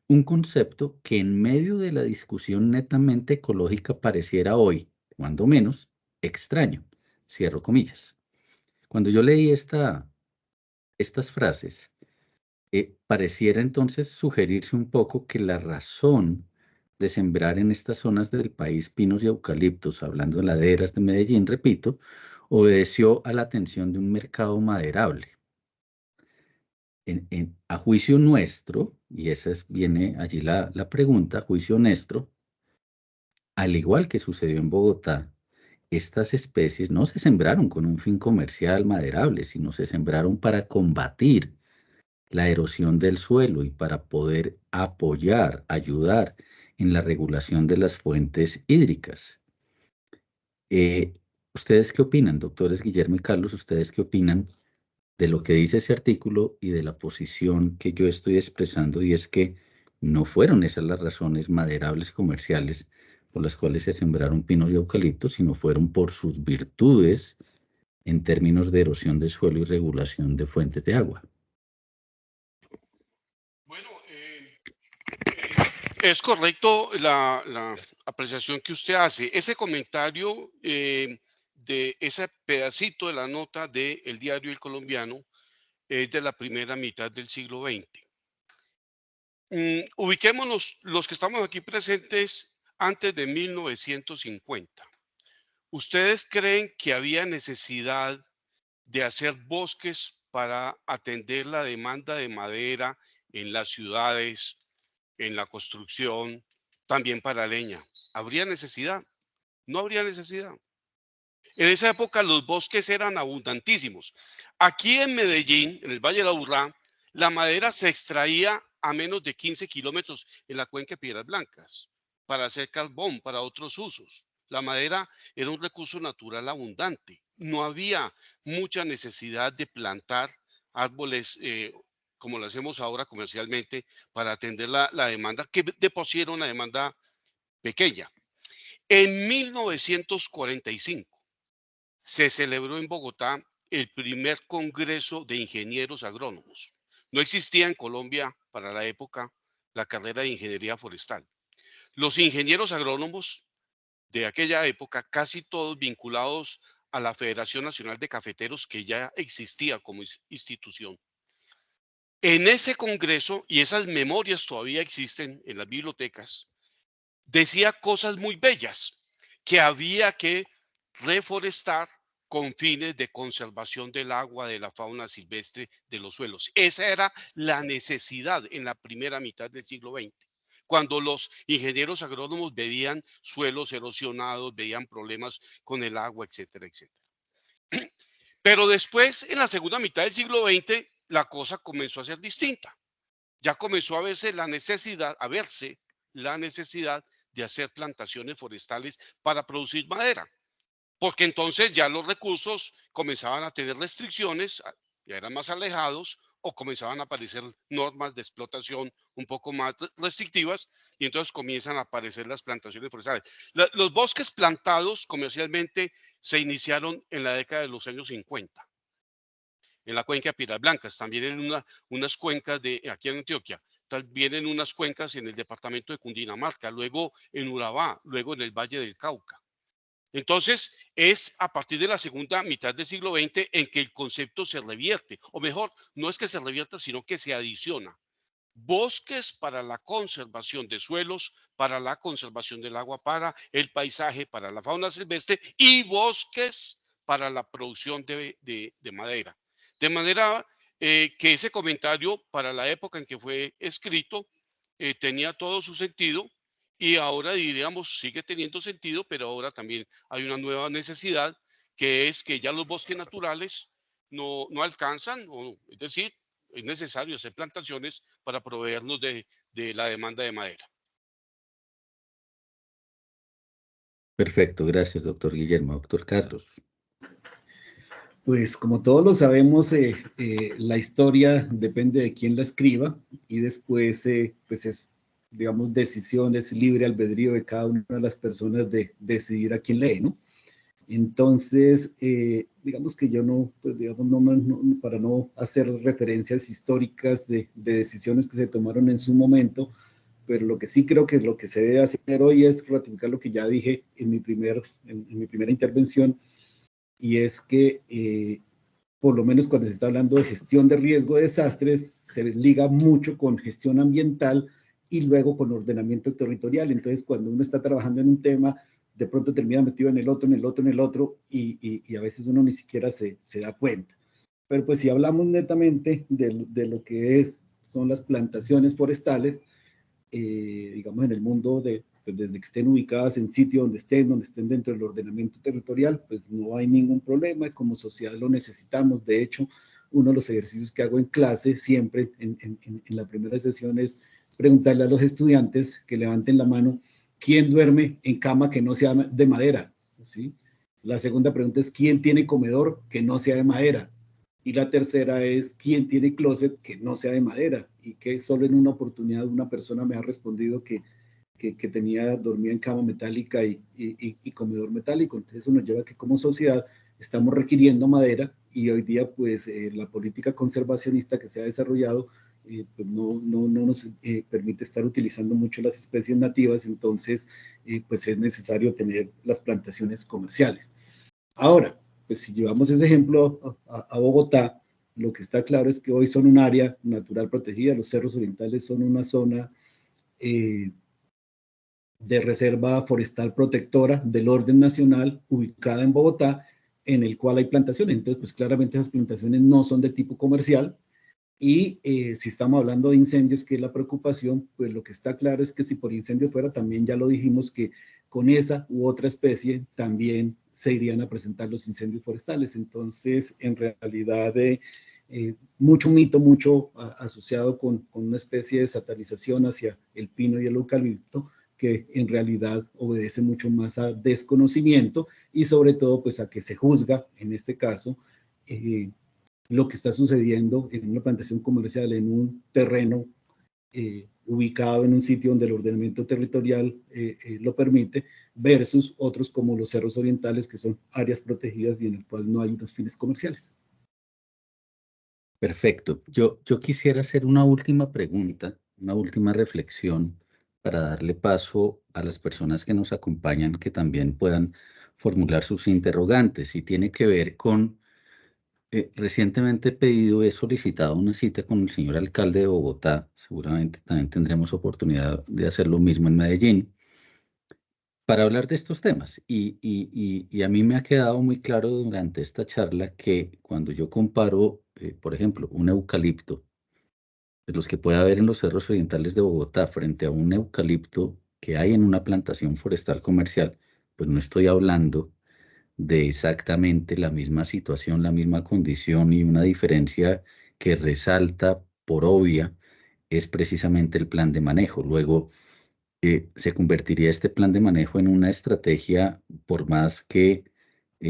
A: un concepto que en medio de la discusión netamente ecológica pareciera hoy, cuando menos, extraño. Cierro comillas. Cuando yo leí estas frases, pareciera entonces sugerirse un poco que la razón de sembrar en estas zonas del país pinos y eucaliptos, hablando de laderas de Medellín, repito, obedeció a la atención de un mercado maderable. A juicio nuestro, y viene allí la pregunta, a juicio nuestro, al igual que sucedió en Bogotá, estas especies no se sembraron con un fin comercial maderable, sino se sembraron para combatir la erosión del suelo y para poder apoyar, ayudar en la regulación de las fuentes hídricas. ¿Ustedes qué opinan, doctores Guillermo y Carlos? ¿Ustedes qué opinan de lo que dice ese artículo y de la posición que yo estoy expresando? Y es que no fueron esas las razones maderables comerciales por las cuales se sembraron pinos y eucaliptos, sino fueron por sus virtudes en términos de erosión de suelo y regulación de fuentes de agua.
B: Bueno, es correcto la apreciación que usted hace. Ese comentario de ese pedacito de la nota del diario El Colombiano es de la primera mitad del siglo XX. Ubiquémonos los que estamos aquí presentes antes de 1950. ¿Ustedes creen que había necesidad de hacer bosques para atender la demanda de madera en las ciudades, en la construcción, también para leña? ¿Habría necesidad? No habría necesidad. En esa época los bosques eran abundantísimos. Aquí en Medellín, en el Valle de la Aburrá, la madera se extraía a menos de 15 kilómetros en la cuenca de Piedras Blancas para hacer carbón, para otros usos. La madera era un recurso natural abundante. No había mucha necesidad de plantar árboles como lo hacemos ahora comercialmente para atender la demanda, que de por sí era una demanda pequeña. En 1945 se celebró en Bogotá el primer Congreso de Ingenieros Agrónomos. No existía en Colombia para la época la carrera de Ingeniería Forestal. Los ingenieros agrónomos de aquella época, casi todos vinculados a la Federación Nacional de Cafeteros, que ya existía como institución. En ese congreso, y esas memorias todavía existen en las bibliotecas, decía cosas muy bellas, que había que reforestar con fines de conservación del agua, de la fauna silvestre, de los suelos. Esa era la necesidad en la primera mitad del siglo XX, cuando los ingenieros agrónomos veían suelos erosionados, veían problemas con el agua, etcétera, etcétera. Pero después, en la segunda mitad del siglo XX, la cosa comenzó a ser distinta. Ya comenzó a verse la necesidad de hacer plantaciones forestales para producir madera, porque entonces ya los recursos comenzaban a tener restricciones, ya eran más alejados, o comenzaban a aparecer normas de explotación un poco más restrictivas, y entonces comienzan a aparecer las plantaciones forestales. Los bosques plantados comercialmente se iniciaron en la década de los años 50, en la cuenca de Piedras Blancas, también en unas cuencas aquí en Antioquia, también en unas cuencas en el departamento de Cundinamarca, luego en Urabá, luego en el Valle del Cauca. Entonces, es a partir de la segunda mitad del siglo XX en que el concepto se revierte, o mejor, no es que se revierta, sino que se adiciona. Bosques para la conservación de suelos, para la conservación del agua, para el paisaje, para la fauna silvestre, y bosques para la producción de madera. De manera que ese comentario para la época en que fue escrito tenía todo su sentido, y ahora diríamos sigue teniendo sentido, pero ahora también hay una nueva necesidad, que es que ya los bosques naturales no alcanzan, es decir, es necesario hacer plantaciones para proveernos de la demanda de madera.
A: Perfecto, gracias, doctor Guillermo. Doctor Carlos.
C: Pues como todos lo sabemos, la historia depende de quién la escriba, y después pues es, digamos, decisiones, libre albedrío de cada una de las personas de decidir a quién lee, ¿no? Entonces, digamos que yo no, pues digamos, para no hacer referencias históricas de decisiones que se tomaron en su momento, pero lo que sí creo que lo que se debe hacer hoy es ratificar lo que ya dije en mi primera intervención, y es que por lo menos cuando se está hablando de gestión de riesgo de desastres, se liga mucho con gestión ambiental y luego con ordenamiento territorial. Entonces, cuando uno está trabajando en un tema, de pronto termina metido en el otro, y a veces uno ni siquiera se da cuenta. Pero pues si hablamos netamente de lo que son las plantaciones forestales, digamos, en el mundo pues desde que estén ubicadas en sitio donde estén dentro del ordenamiento territorial, pues no hay ningún problema, y como sociedad lo necesitamos. De hecho, uno de los ejercicios que hago en clase siempre en la primera sesión es preguntarle a los estudiantes que levanten la mano, ¿quién duerme en cama que no sea de madera? ¿Sí? La segunda pregunta es, ¿quién tiene comedor que no sea de madera? Y la tercera es, ¿quién tiene closet que no sea de madera? Y que solo en una oportunidad una persona me ha respondido que dormía en cama metálica y comedor metálico. Entonces eso nos lleva a que como sociedad estamos requiriendo madera, y hoy día pues la política conservacionista que se ha desarrollado pues no nos permite estar utilizando mucho las especies nativas. Entonces pues es necesario tener las plantaciones comerciales. Ahora, pues si llevamos ese ejemplo a Bogotá, lo que está claro es que hoy son un área natural protegida. Los cerros orientales son una zona de reserva forestal protectora del orden nacional, ubicada en Bogotá, en el cual hay plantaciones. Entonces, pues claramente esas plantaciones no son de tipo comercial. Y si estamos hablando de incendios, que es la preocupación, pues lo que está claro es que si por incendio fuera, también ya lo dijimos, que con esa u otra especie también se irían a presentar los incendios forestales. Entonces, en realidad, mucho mito, mucho asociado con una especie de satanización hacia el pino y el eucalipto, que en realidad obedece mucho más a desconocimiento, y sobre todo pues a que se juzga, en este caso, lo que está sucediendo en una plantación comercial, en un terreno ubicado en un sitio donde el ordenamiento territorial lo permite, versus otros como los cerros orientales, que son áreas protegidas y en el cual no hay unos fines comerciales.
A: Perfecto. Yo quisiera hacer una última pregunta, una última reflexión, para darle paso a las personas que nos acompañan, que también puedan formular sus interrogantes, y tiene que ver con, recientemente he solicitado una cita con el señor alcalde de Bogotá. Seguramente también tendremos oportunidad de hacer lo mismo en Medellín, para hablar de estos temas. Y a mí me ha quedado muy claro durante esta charla que cuando yo comparo, por ejemplo, un eucalipto, de los que puede haber en los cerros orientales de Bogotá, frente a un eucalipto que hay en una plantación forestal comercial, pues no estoy hablando de exactamente la misma situación, la misma condición, y una diferencia que resalta por obvia es precisamente el plan de manejo. Luego, se convertiría este plan de manejo en una estrategia, por más que,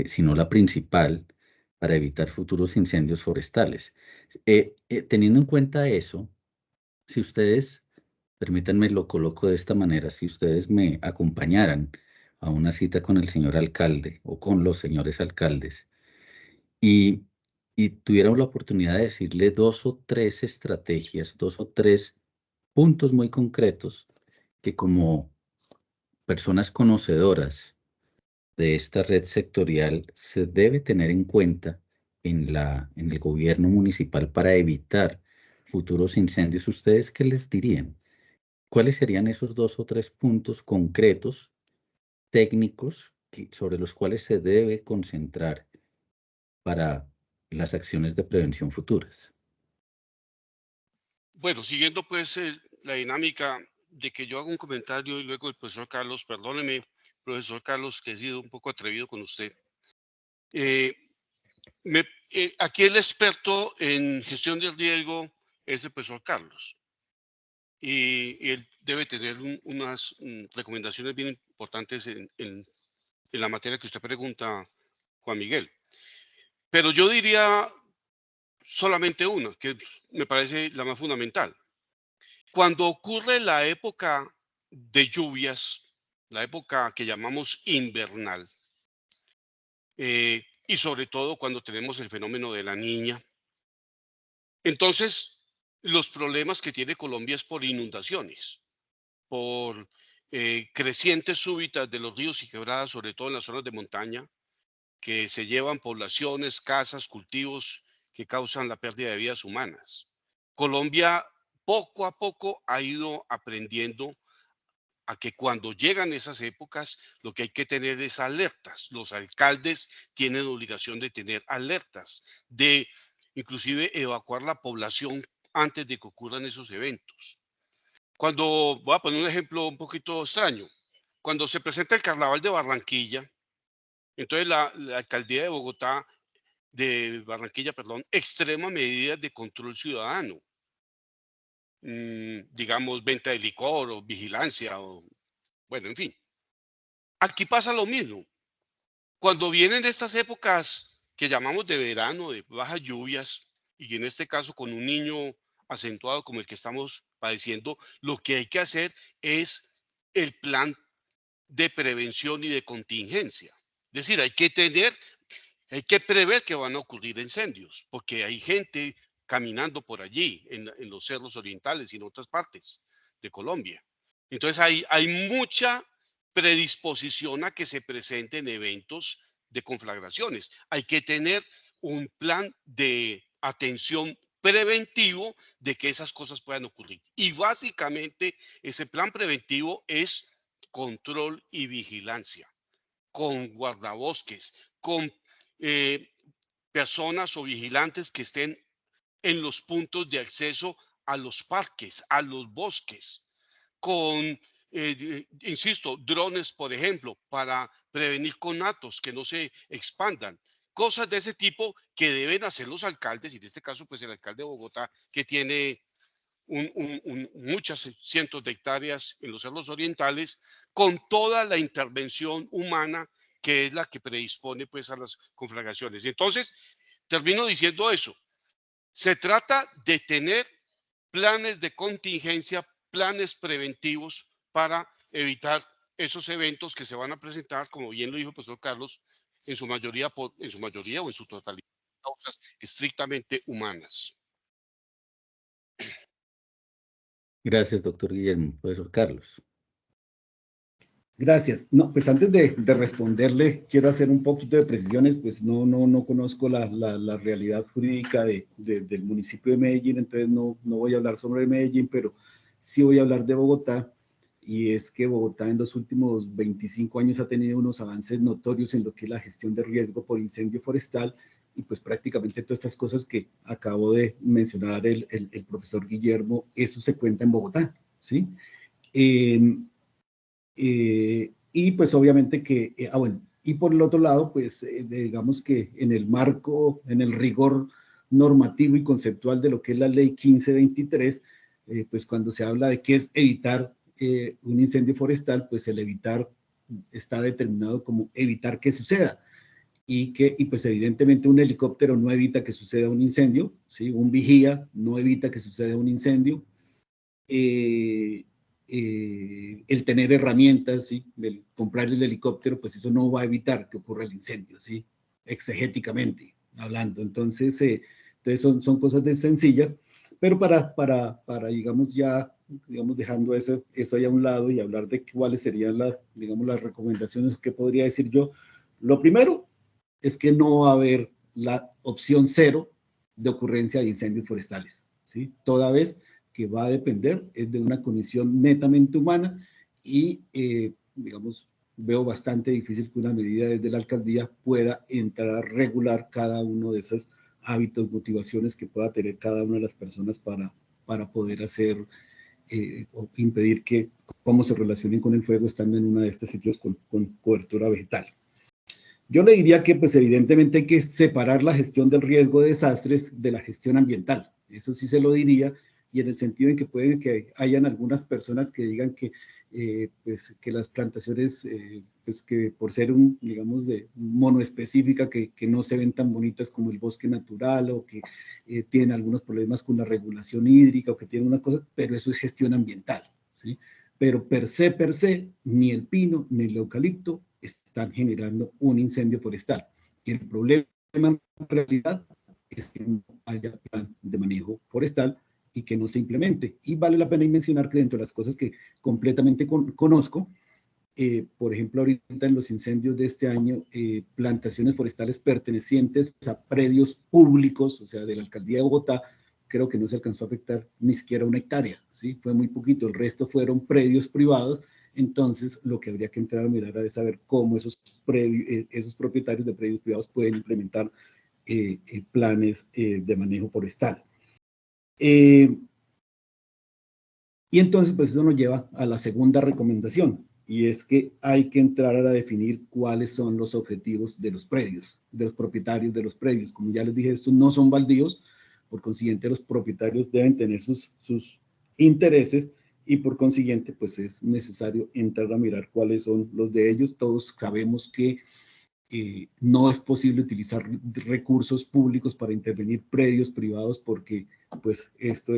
A: si no la principal, para evitar futuros incendios forestales. Teniendo en cuenta eso, si ustedes, permítanme lo coloco de esta manera, si ustedes me acompañaran a una cita con el señor alcalde o con los señores alcaldes y, y tuvieran la oportunidad de decirle 2 o 3 estrategias, 2 o 3 puntos muy concretos que como personas conocedoras de esta red sectorial se debe tener en cuenta en el gobierno municipal para evitar futuros incendios, ¿ustedes qué les dirían? ¿Cuáles serían esos 2 o 3 puntos concretos, técnicos, sobre los cuales se debe concentrar para las acciones de prevención futuras?
B: Bueno, siguiendo pues la dinámica de que yo hago un comentario y luego el profesor Carlos, perdóneme, profesor Carlos, que he sido un poco atrevido con usted. Eh, Aquí el experto en gestión del riesgo es el profesor Carlos. Y él debe tener unas recomendaciones bien importantes en la materia que usted pregunta, Juan Miguel. Pero yo diría solamente una, que me parece la más fundamental. Cuando ocurre la época de lluvias, la época que llamamos invernal, y sobre todo cuando tenemos el fenómeno de la Niña, entonces los problemas que tiene Colombia es por inundaciones, por crecientes súbitas de los ríos y quebradas, sobre todo en las zonas de montaña, que se llevan poblaciones, casas, cultivos que causan la pérdida de vidas humanas. Colombia poco a poco ha ido aprendiendo a que cuando llegan esas épocas, lo que hay que tener es alertas. Los alcaldes tienen obligación de tener alertas, de inclusive evacuar la población antes de que ocurran esos eventos. Cuando, voy a poner un ejemplo un poquito extraño, cuando se presenta el Carnaval de Barranquilla, entonces la alcaldía de Barranquilla, perdón, extrema medidas de control ciudadano, digamos, venta de licor o vigilancia, o bueno, en fin. Aquí pasa lo mismo. Cuando vienen estas épocas que llamamos de verano, de bajas lluvias, y en este caso con un niño acentuado como el que estamos padeciendo, lo que hay que hacer es el plan de prevención y de contingencia. Es decir, hay que prever que van a ocurrir incendios, porque hay gente caminando por allí, en los cerros orientales y en otras partes de Colombia. Entonces hay mucha predisposición a que se presenten eventos de conflagraciones. Hay que tener un plan de atención preventivo de que esas cosas puedan ocurrir. Y básicamente ese plan preventivo es control y vigilancia, con guardabosques, con eh, personas o vigilantes que estén en los puntos de acceso a los parques, a los bosques, con, insisto, drones, por ejemplo, para prevenir conatos que no se expandan. Cosas de ese tipo que deben hacer los alcaldes, y en este caso, pues el alcalde de Bogotá, que tiene muchas cientos de hectáreas en los cerros orientales, con toda la intervención humana que es la que predispone pues a las conflagraciones. Entonces, termino diciendo eso. Se trata de tener planes de contingencia, planes preventivos para evitar esos eventos que se van a presentar, como bien lo dijo el profesor Carlos, en su mayoría o en su totalidad, causas estrictamente humanas.
A: Gracias, doctor Guillermo. Profesor Carlos.
C: Gracias. No, pues antes de responderle, quiero hacer un poquito de precisiones, pues no conozco la realidad jurídica del municipio de Medellín, entonces no voy a hablar sobre Medellín, pero sí voy a hablar de Bogotá, y es que Bogotá en los últimos 25 años ha tenido unos avances notorios en lo que es la gestión de riesgo por incendio forestal, y pues prácticamente todas estas cosas que acabo de mencionar el profesor Guillermo, eso se cuenta en Bogotá, ¿sí? Y pues obviamente que, bueno, y por el otro lado, pues digamos que en el marco, en el rigor normativo y conceptual de lo que es la ley 1523, pues cuando se habla de qué es evitar un incendio forestal, pues el evitar está determinado como evitar que suceda. y pues evidentemente un helicóptero no evita que suceda un incendio, ¿sí? Un vigía no evita que suceda un incendio. El tener herramientas, ¿sí? El comprar el helicóptero, pues eso no va a evitar que ocurra el incendio, ¿sí? Exegéticamente hablando. Entonces, son cosas de sencillas, pero para digamos, ya, digamos, dejando eso ahí a un lado y hablar de cuáles serían digamos, las recomendaciones que podría decir yo. Lo primero es que no va a haber la opción cero de ocurrencia de incendios forestales, ¿sí? Toda vez que va a depender es de una condición netamente humana y, digamos, veo bastante difícil que una medida desde la alcaldía pueda entrar a regular cada uno de esos hábitos, motivaciones que pueda tener cada una de las personas para poder hacer o impedir que cómo se relacionen con el fuego estando en uno de estos sitios con cobertura vegetal. Yo le diría que, pues, evidentemente hay que separar la gestión del riesgo de desastres de la gestión ambiental. Eso sí se lo diría, y en el sentido en que pueden que hayan algunas personas que digan que, pues, que las plantaciones, pues, que por ser digamos, de monoespecífica, que no se ven tan bonitas como el bosque natural, o que tienen algunos problemas con la regulación hídrica, o que tienen una cosa, pero eso es gestión ambiental, ¿sí? Pero per se, ni el pino ni el eucalipto están generando un incendio forestal. Y el problema en realidad es que no haya plan de manejo forestal y que no se implemente. Y vale la pena mencionar que dentro de las cosas que completamente conozco, por ejemplo, ahorita en los incendios de este año, plantaciones forestales pertenecientes a predios públicos, o sea, de la alcaldía de Bogotá, creo que no se alcanzó a afectar ni siquiera 1 hectárea, ¿sí? Fue muy poquito, el resto fueron predios privados. Entonces, lo que habría que entrar a mirar es saber cómo esos propietarios de predios privados pueden implementar planes de manejo forestal. Y entonces, pues eso nos lleva a la segunda recomendación, y es que hay que entrar a definir cuáles son los objetivos de los predios, de los propietarios de los predios. Como ya les dije, estos no son baldíos, por consiguiente los propietarios deben tener sus intereses, y por consiguiente pues es necesario entrar a mirar cuáles son los de ellos. Todos sabemos que no es posible utilizar recursos públicos para intervenir predios privados, porque pues esto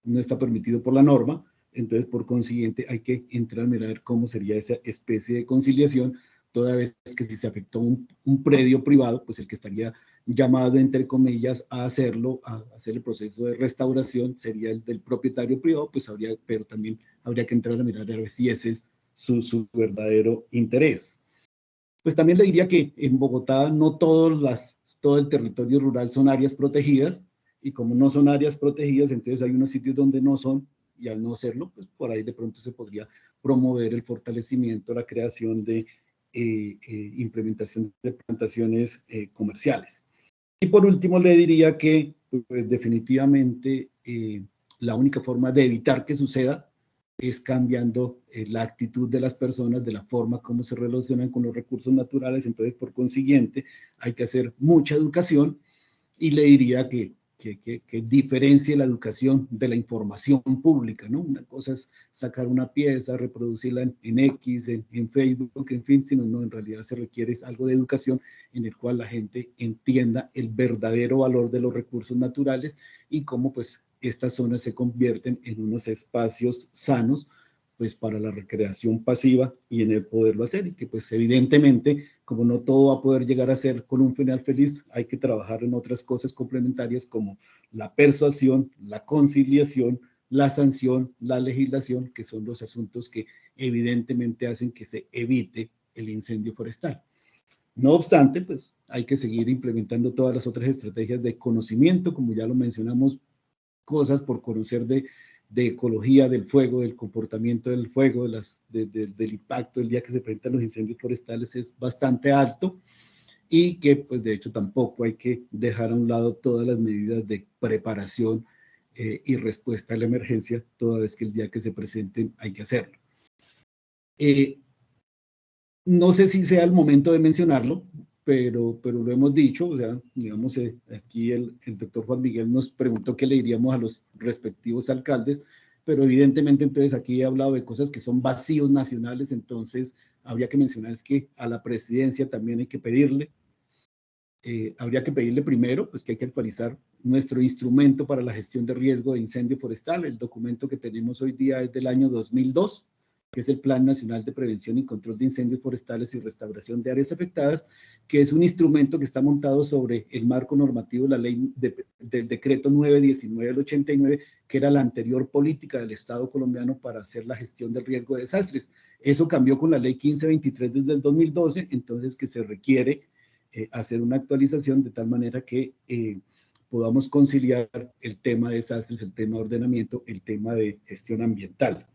C: no está permitido por la norma. Entonces, por consiguiente, hay que entrar a mirar cómo sería esa especie de conciliación, toda vez que si se afectó un predio privado, pues el que estaría llamado, entre comillas, a hacerlo, a hacer el proceso de restauración, sería el del propietario privado, pues pero también habría que entrar a mirar a ver si ese es su verdadero interés. Pues también le diría que en Bogotá no todo el territorio rural son áreas protegidas, y como no son áreas protegidas, entonces hay unos sitios donde no son, y al no serlo, pues por ahí de pronto se podría promover el fortalecimiento, la creación de implementación de plantaciones comerciales. Y por último le diría que pues, definitivamente la única forma de evitar que suceda es cambiando la actitud de las personas, de la forma como se relacionan con los recursos naturales. Entonces, por consiguiente, hay que hacer mucha educación, y le diría que diferencie la educación de la información pública, ¿no? Una cosa es sacar una pieza, reproducirla en X, en Facebook, en fin, sino no, en realidad se requiere algo de educación en el cual la gente entienda el verdadero valor de los recursos naturales, y cómo pues estas zonas se convierten en unos espacios sanos pues para la recreación pasiva y en el poderlo hacer, y que pues evidentemente, como no todo va a poder llegar a ser con un final feliz, hay que trabajar en otras cosas complementarias como la persuasión, la conciliación, la sanción, la legislación, que son los asuntos que evidentemente hacen que se evite el incendio forestal. No obstante, pues hay que seguir implementando todas las otras estrategias de conocimiento, como ya lo mencionamos, cosas por conocer de ecología del fuego, del comportamiento del fuego, del impacto el día que se presentan los incendios forestales es bastante alto, y que pues de hecho tampoco hay que dejar a un lado todas las medidas de preparación y respuesta a la emergencia, toda vez que el día que se presenten hay que hacerlo. No sé si sea el momento de mencionarlo, pero lo hemos dicho, o sea, digamos, aquí el doctor Juan Miguel nos preguntó qué le diríamos a los respectivos alcaldes, pero evidentemente entonces aquí he hablado de cosas que son vacíos nacionales, entonces habría que mencionar es que a la presidencia también hay que pedirle, habría que pedirle primero, pues que hay que actualizar nuestro instrumento para la gestión de riesgo de incendio forestal. El documento que tenemos hoy día es del año 2002, que es el Plan Nacional de Prevención y Control de Incendios Forestales y Restauración de Áreas Afectadas, que es un instrumento que está montado sobre el marco normativo de la ley del decreto 919 del 89, que era la anterior política del Estado colombiano para hacer la gestión del riesgo de desastres. Eso cambió con la ley 1523 desde el 2012, entonces que se requiere hacer una actualización de tal manera que podamos conciliar el tema de desastres, el tema de ordenamiento, el tema de gestión ambiental.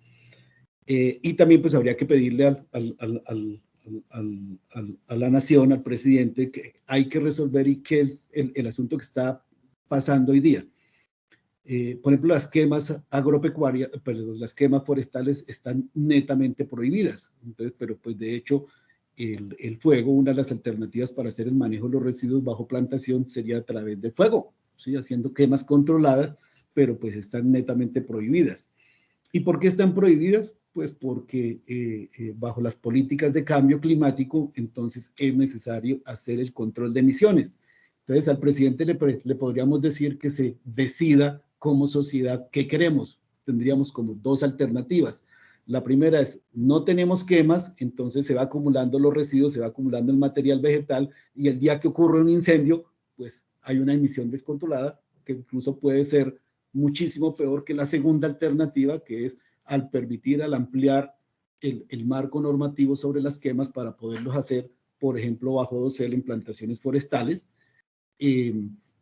C: Y también pues habría que pedirle a la nación, al presidente, que hay que resolver y qué es el asunto que está pasando hoy día. Por ejemplo, las quemas agropecuarias, perdón, las quemas forestales están netamente prohibidas. Entonces, pero pues de hecho el fuego, una de las alternativas para hacer el manejo de los residuos bajo plantación sería a través del fuego, ¿sí? Haciendo quemas controladas, pero pues están netamente prohibidas. ¿Y por qué están prohibidas? Pues porque bajo las políticas de cambio climático, entonces es necesario hacer el control de emisiones. Entonces al presidente le podríamos decir que se decida como sociedad qué queremos. Tendríamos como dos alternativas. La primera es, no tenemos quemas, entonces se va acumulando los residuos, se va acumulando el material vegetal y el día que ocurre un incendio, pues hay una emisión descontrolada que incluso puede ser muchísimo peor que la segunda alternativa, que es al permitir, al ampliar el marco normativo sobre las quemas para poderlos hacer, por ejemplo, bajo dosel en plantaciones forestales,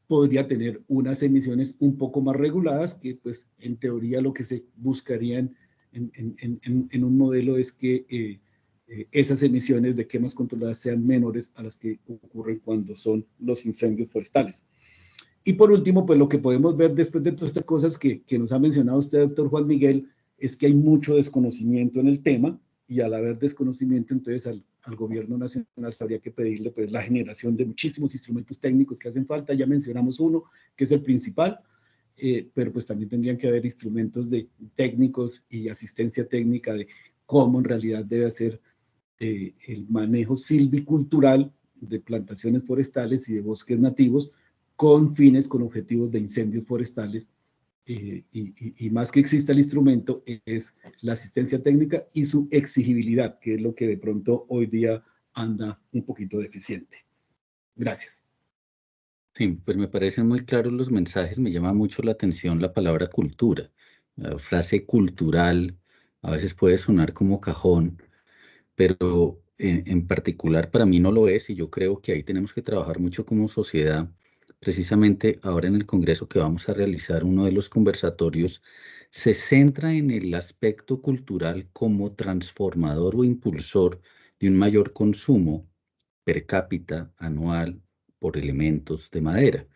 C: podría tener unas emisiones un poco más reguladas, que pues en teoría lo que se buscaría en un modelo es que esas emisiones de quemas controladas sean menores a las que ocurren cuando son los incendios forestales. Y por último, pues lo que podemos ver después de todas estas cosas que nos ha mencionado usted, doctor Juan Miguel, es que hay mucho desconocimiento en el tema, y al haber desconocimiento, entonces al gobierno nacional habría que pedirle pues la generación de muchísimos instrumentos técnicos que hacen falta. Ya mencionamos uno, que es el principal, pero pues también tendrían que haber instrumentos técnicos y asistencia técnica de cómo en realidad debe hacer el manejo silvicultural de plantaciones forestales y de bosques nativos con fines, con objetivos de incendios forestales, y más que exista el instrumento es la asistencia técnica y su exigibilidad, que es lo que de pronto hoy día anda un poquito deficiente. Gracias.
A: Sí, pues me parecen muy claros los mensajes, me llama mucho la atención la palabra cultura. La frase cultural a veces puede sonar como cajón, pero en particular para mí no lo es, y yo creo que ahí tenemos que trabajar mucho como sociedad. Precisamente ahora en el Congreso que vamos a realizar, uno de los conversatorios se centra en el aspecto cultural como transformador o impulsor de un mayor consumo per cápita anual por elementos de madera.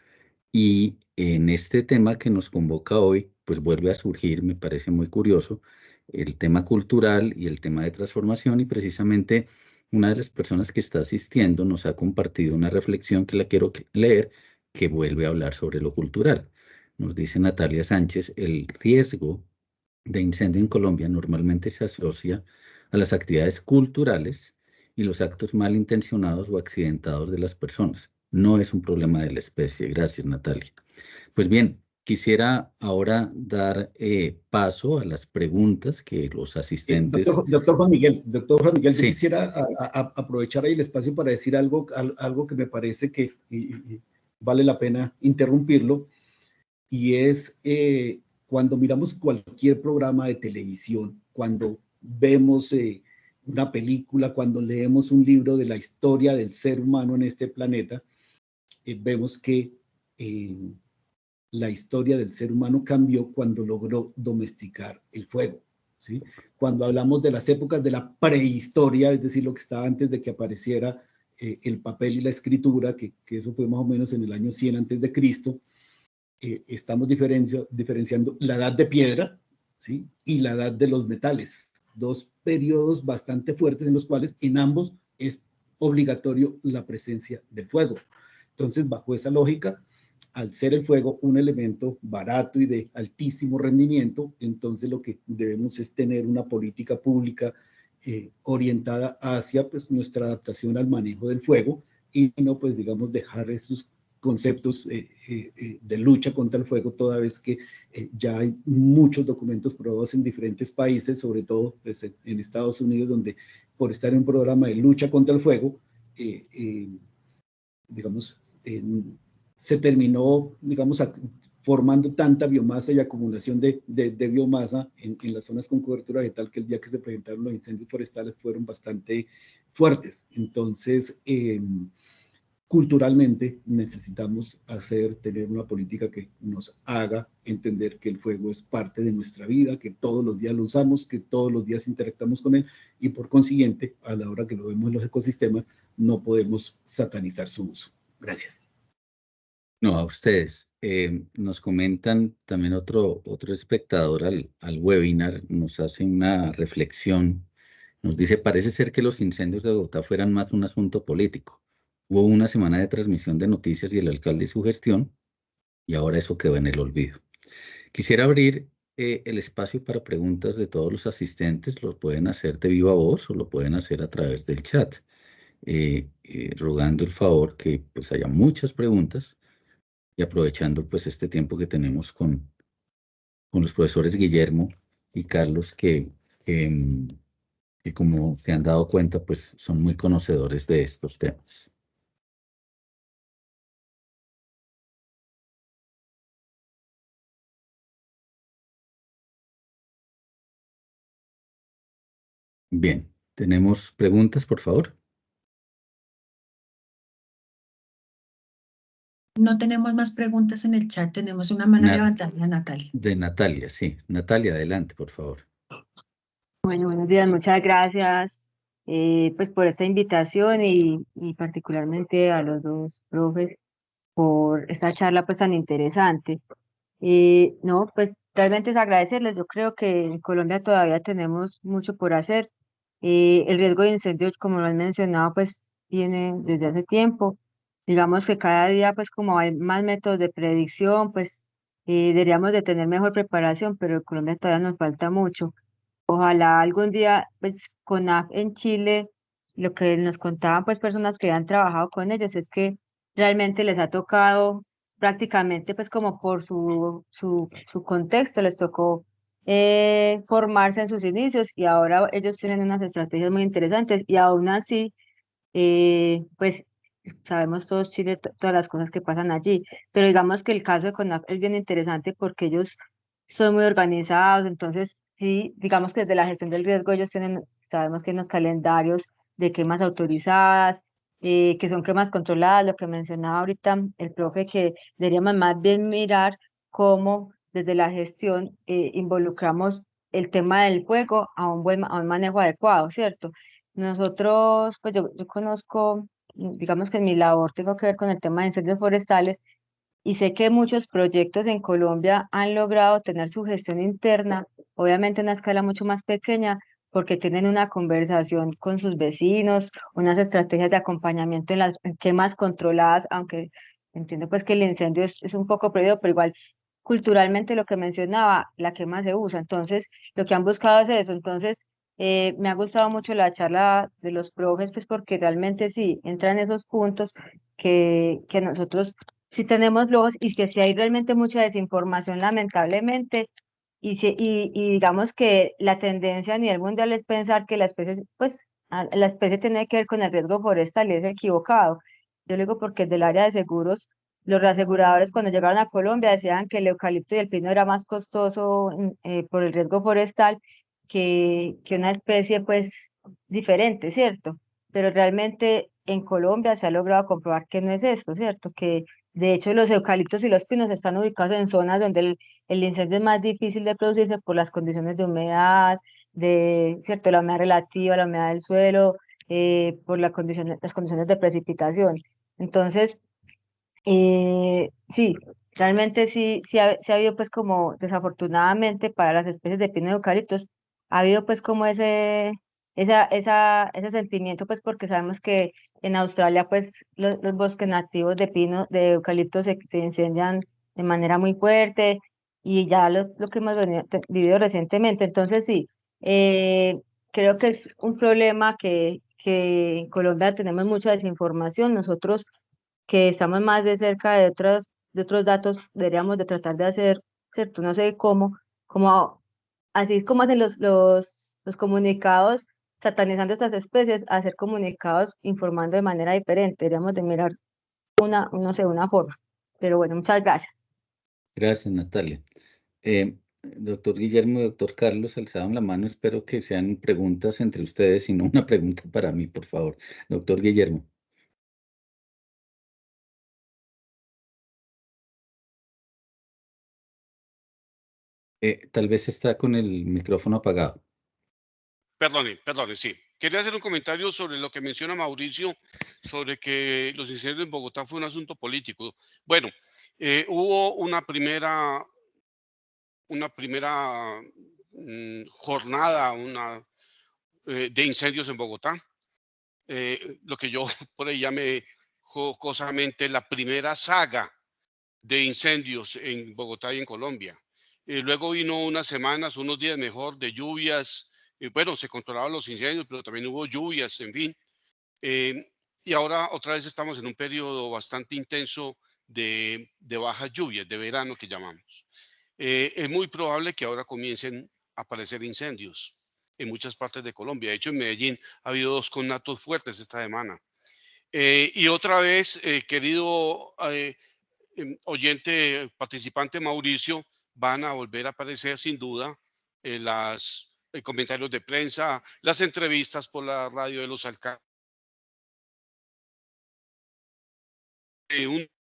A: Y en este tema que nos convoca hoy, pues vuelve a surgir, me parece muy curioso, el tema cultural y el tema de transformación, y precisamente una de las personas que está asistiendo nos ha compartido una reflexión que la quiero leer, que vuelve a hablar sobre lo cultural. Nos dice Natalia Sánchez: el riesgo de incendio en Colombia normalmente se asocia a las actividades culturales y los actos malintencionados o accidentados de las personas. No es un problema de la especie. Gracias, Natalia. Pues bien, quisiera ahora dar paso a las preguntas que los asistentes...
C: Doctor Juan Miguel,
A: sí.
C: Yo quisiera aprovechar ahí el espacio para decir algo que me parece que y vale la pena interrumpirlo, y es cuando miramos cualquier programa de televisión, cuando vemos una película, cuando leemos un libro de la historia del ser humano en este planeta, vemos que la historia del ser humano cambió cuando logró domesticar el fuego, ¿sí? Cuando hablamos de las épocas de la prehistoria, es decir, lo que estaba antes de que apareciera el papel y la escritura, que eso fue más o menos en el año 100 antes de Cristo, estamos diferenciando la edad de piedra, ¿sí? Y la edad de los metales, dos periodos bastante fuertes en los cuales en ambos es obligatorio la presencia del fuego. Entonces, bajo esa lógica, al ser el fuego un elemento barato y de altísimo rendimiento, entonces lo que debemos es tener una política pública orientada hacia pues, nuestra adaptación al manejo del fuego y no, pues, digamos, dejar esos conceptos de lucha contra el fuego, toda vez que ya hay muchos documentos probados en diferentes países, sobre todo pues, en Estados Unidos, donde por estar en un programa de lucha contra el fuego, digamos, se terminó, digamos, formando tanta biomasa y acumulación de biomasa en las zonas con cobertura vegetal que el día que se presentaron los incendios forestales fueron bastante fuertes. Entonces, culturalmente necesitamos tener una política que nos haga entender que el fuego es parte de nuestra vida, que todos los días lo usamos, que todos los días interactuamos con él y por consiguiente, a la hora que lo vemos en los ecosistemas, no podemos satanizar su uso. Gracias.
A: No, a ustedes. Nos comentan también otro espectador al webinar, nos hace una reflexión. Nos dice, parece ser que los incendios de Bogotá fueran más un asunto político. Hubo una semana de transmisión de noticias y el alcalde y su gestión, y ahora eso quedó en el olvido. Quisiera abrir el espacio para preguntas de todos los asistentes. Lo pueden hacer de viva voz o lo pueden hacer a través del chat, rogando el favor que pues haya muchas preguntas y aprovechando pues este tiempo que tenemos con los profesores Guillermo y Carlos que como se han dado cuenta pues son muy conocedores de estos temas. Bien, ¿tenemos preguntas, por favor?
D: No tenemos más preguntas en el chat. Tenemos una mano levantada, Natalia.
A: De Natalia, sí. Natalia, adelante, por favor.
E: Bueno, buenos días, muchas gracias pues por esta invitación y particularmente a los dos profes por esta charla pues tan interesante. No, pues realmente es agradecerles. Yo creo que en Colombia todavía tenemos mucho por hacer. El riesgo de incendios, como lo han mencionado, pues viene desde hace tiempo. Digamos que cada día, pues como hay más métodos de predicción, pues deberíamos de tener mejor preparación, pero en Colombia todavía nos falta mucho. Ojalá algún día, pues CONAF en Chile, lo que nos contaban pues personas que han trabajado con ellos es que realmente les ha tocado prácticamente pues como por su contexto, les tocó formarse en sus inicios y ahora ellos tienen unas estrategias muy interesantes y aún así, pues sabemos todos Chile, todas las cosas que pasan allí, pero digamos que el caso de CONAF es bien interesante porque ellos son muy organizados, entonces sí, digamos que desde la gestión del riesgo ellos tienen, sabemos que en los calendarios de quemas autorizadas, que son quemas controladas, lo que mencionaba ahorita el profe, que deberíamos más bien mirar cómo desde la gestión involucramos el tema del fuego a un manejo adecuado, ¿cierto? Nosotros, pues yo conozco, digamos que en mi labor tengo que ver con el tema de incendios forestales y sé que muchos proyectos en Colombia han logrado tener su gestión interna, obviamente a una escala mucho más pequeña, porque tienen una conversación con sus vecinos, unas estrategias de acompañamiento en las quemas controladas, aunque entiendo pues que el incendio es un poco prohibido, pero igual culturalmente lo que mencionaba, la quema se usa. Entonces, lo que han buscado es eso. Entonces, me ha gustado mucho la charla de los profes, pues porque realmente sí entran esos puntos que nosotros sí tenemos logos y que sí hay realmente mucha desinformación, lamentablemente, y digamos que la tendencia a nivel mundial es pensar que la especie, pues, la especie tiene que ver con el riesgo forestal y es equivocado. Yo lo digo porque del área de seguros, los reaseguradores cuando llegaron a Colombia decían que el eucalipto y el pino era más costoso por el riesgo forestal que una especie, pues, diferente, ¿cierto? Pero realmente en Colombia se ha logrado comprobar que no es esto, ¿cierto? Que de hecho los eucaliptos y los pinos están ubicados en zonas donde el incendio es más difícil de producirse por las condiciones de humedad, ¿cierto? La humedad relativa, la humedad del suelo, por las condiciones de precipitación. Entonces, sí, realmente sí ha habido pues como desafortunadamente para las especies de pino y eucaliptos, ha habido pues como ese sentimiento pues porque sabemos que en Australia pues los bosques nativos de pino, de eucaliptos se incendian de manera muy fuerte y ya lo que hemos vivido recientemente. Entonces sí, creo que es un problema que en Colombia tenemos mucha desinformación. Nosotros que estamos más de cerca de otros datos, deberíamos de tratar de hacer, ¿cierto? No sé cómo, así como hacen los comunicados satanizando estas especies, hacer comunicados informando de manera diferente. Deberíamos de mirar no sé, una forma. Pero bueno, muchas gracias.
A: Gracias, Natalia. Doctor Guillermo y doctor Carlos, alzaron la mano. Espero que sean preguntas entre ustedes y no una pregunta para mí, por favor. Doctor Guillermo. Tal vez está con el micrófono apagado.
B: Perdone, sí. Quería hacer un comentario sobre lo que menciona Mauricio, sobre que los incendios en Bogotá fue un asunto político. Bueno, hubo una primera jornada de incendios en Bogotá. Lo que yo por ahí llamé jocosamente la primera saga de incendios en Bogotá y en Colombia. Luego vino unas semanas, unos días mejor de lluvias. Bueno, se controlaban los incendios, pero también hubo lluvias, en fin. Y ahora otra vez estamos en un periodo bastante intenso de bajas lluvias, de verano que llamamos. Es muy probable que ahora comiencen a aparecer incendios en muchas partes de Colombia. De hecho, en Medellín ha habido 2 conatos fuertes esta semana. Y otra vez, querido oyente, participante Mauricio, van a volver a aparecer sin duda los comentarios de prensa, las entrevistas por la radio de los alcaldes.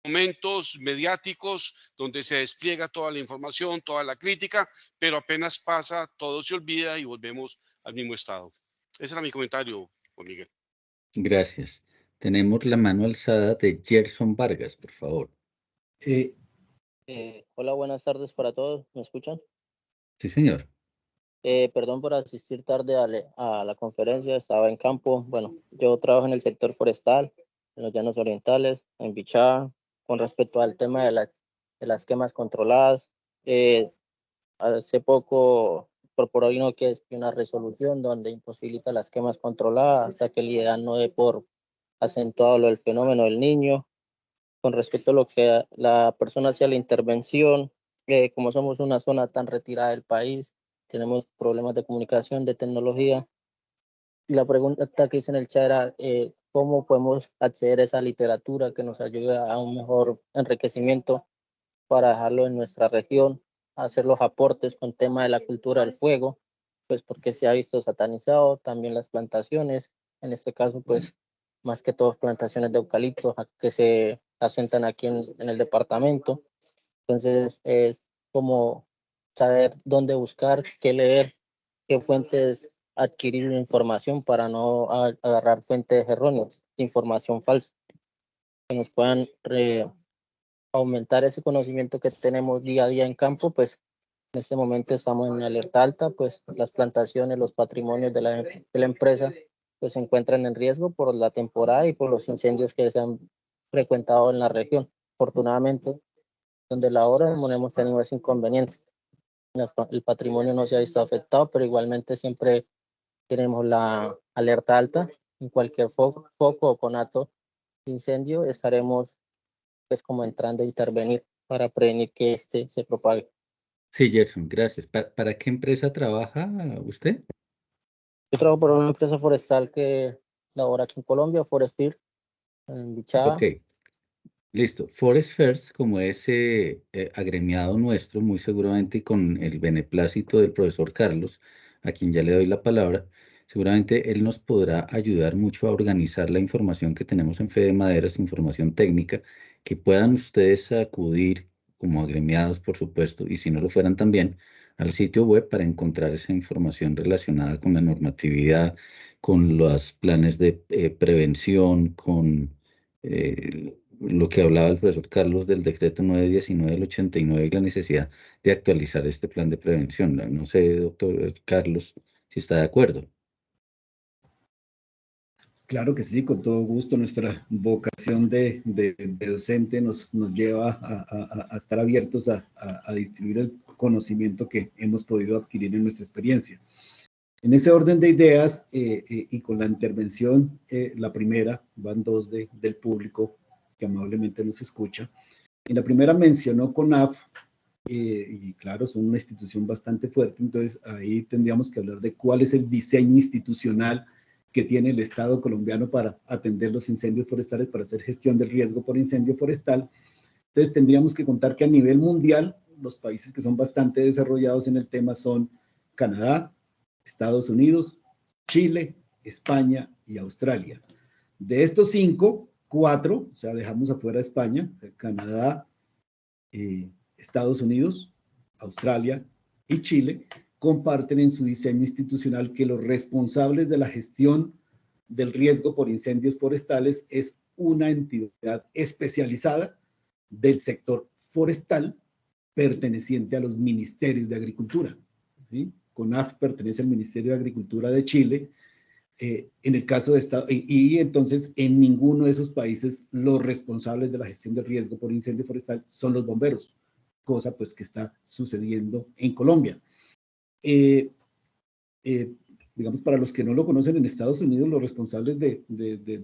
B: Momentos mediáticos donde se despliega toda la información, toda la crítica, pero apenas pasa, todo se olvida y volvemos al mismo estado. Ese era mi comentario, Juan Miguel.
A: Gracias. Tenemos la mano alzada de Gerson Vargas, por favor.
F: Hola, buenas tardes para todos. ¿Me escuchan?
A: Sí, señor.
F: Perdón por asistir tarde a la conferencia, estaba en campo. Bueno, yo trabajo en el sector forestal, en los llanos orientales, en Bichá, con respecto al tema de las quemas controladas. Hace poco incorporó que es una resolución donde imposibilita las quemas controladas hasta que el IDEAN no dé por acentuado lo del fenómeno del niño. Con respecto a lo que la persona hacía la intervención, como somos una zona tan retirada del país, tenemos problemas de comunicación, de tecnología. Y la pregunta que hice en el chat era cómo podemos acceder a esa literatura que nos ayude a un mejor enriquecimiento para dejarlo en nuestra región, hacer los aportes con tema de la cultura del fuego, pues porque se ha visto satanizado, también las plantaciones, en este caso pues más que todo plantaciones de eucalipto que se asentan aquí en el departamento. Entonces es como saber dónde buscar, qué leer, qué fuentes adquirir información para no agarrar fuentes erróneas, información falsa, que nos puedan aumentar ese conocimiento que tenemos día a día en campo. Pues en este momento estamos en alerta alta, pues las plantaciones, los patrimonios de la empresa pues se encuentran en riesgo por la temporada y por los incendios que se han frecuentado en la región. Afortunadamente, donde la hora no hemos tenido ese inconveniente. El patrimonio no se ha visto afectado, pero igualmente siempre tenemos la alerta alta. En cualquier foco o conato de incendio estaremos pues como entrando a intervenir para prevenir que este se propague.
A: Sí, Gerson, gracias. ¿Para qué empresa trabaja usted?
F: Yo trabajo por una empresa forestal que labora aquí en Colombia, Forestir, en Bichada.
A: Ok, listo. Forest First, como es agremiado nuestro, muy seguramente con el beneplácito del profesor Carlos, a quien ya le doy la palabra, seguramente él nos podrá ayudar mucho a organizar la información que tenemos en Fede Maderas, información técnica, que puedan ustedes acudir como agremiados, por supuesto, y si no lo fueran también, al sitio web para encontrar esa información relacionada con la normatividad, con los planes de prevención, con lo que hablaba el profesor Carlos del decreto 919 del 89 y la necesidad de actualizar este plan de prevención. No sé, doctor Carlos, si está de acuerdo.
C: Claro que sí, con todo gusto. Nuestra vocación de docente nos lleva a estar abiertos a distribuir el conocimiento que hemos podido adquirir en nuestra experiencia. En ese orden de ideas y con la intervención, la primera, van dos del público que amablemente nos escucha. En la primera mencionó CONAF, y claro, son una institución bastante fuerte, entonces ahí tendríamos que hablar de cuál es el diseño institucional que tiene el Estado colombiano para atender los incendios forestales, para hacer gestión del riesgo por incendio forestal. Entonces tendríamos que contar que a nivel mundial, los países que son bastante desarrollados en el tema son Canadá, Estados Unidos, Chile, España y Australia. De estos 5, 4, o sea, dejamos afuera España, o sea, Canadá, Estados Unidos, Australia y Chile, comparten en su diseño institucional que los responsables de la gestión del riesgo por incendios forestales es una entidad especializada del sector forestal perteneciente a los ministerios de Agricultura, ¿sí? CONAF pertenece al Ministerio de Agricultura de Chile. En el caso de Estados y entonces en ninguno de esos países los responsables de la gestión del riesgo por incendio forestal son los bomberos, cosa pues que está sucediendo en Colombia. Digamos, para los que no lo conocen, en Estados Unidos los responsables de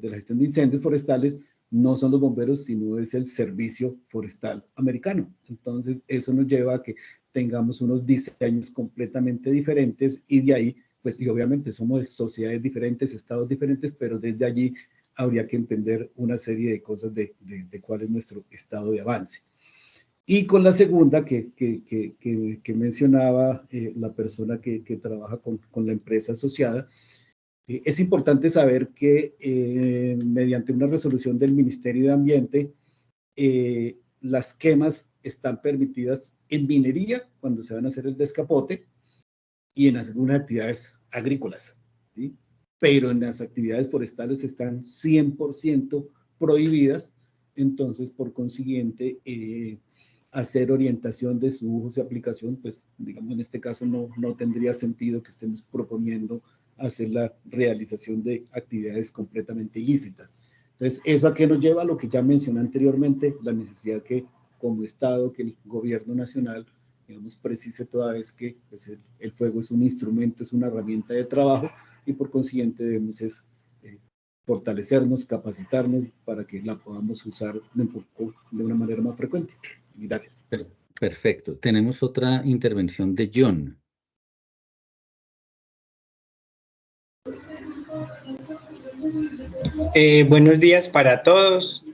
C: la gestión de incendios forestales no son los bomberos, sino es el Servicio Forestal Americano. Entonces eso nos lleva a que tengamos unos diseños completamente diferentes y de ahí, pues, y obviamente somos sociedades diferentes, estados diferentes, pero desde allí habría que entender una serie de cosas de cuál es nuestro estado de avance. Y con la segunda que mencionaba la persona que trabaja con la empresa asociada, es importante saber que mediante una resolución del Ministerio de Ambiente, las quemas están permitidas en minería, cuando se van a hacer el descapote, y en algunas actividades agrícolas, ¿sí? Pero en las actividades forestales están 100% prohibidas, entonces por consiguiente hacer orientación de su uso y aplicación, pues digamos en este caso no tendría sentido que estemos proponiendo hacer la realización de actividades completamente ilícitas. Entonces, ¿eso a qué nos lleva? A lo que ya mencioné anteriormente, la necesidad que como Estado, que el gobierno nacional, digamos, precise toda vez que pues, el fuego es un instrumento, es una herramienta de trabajo y por consiguiente debemos fortalecernos, capacitarnos para que la podamos usar de una manera más frecuente. Gracias.
A: Perfecto. Tenemos otra intervención de John.
G: Buenos días para todos.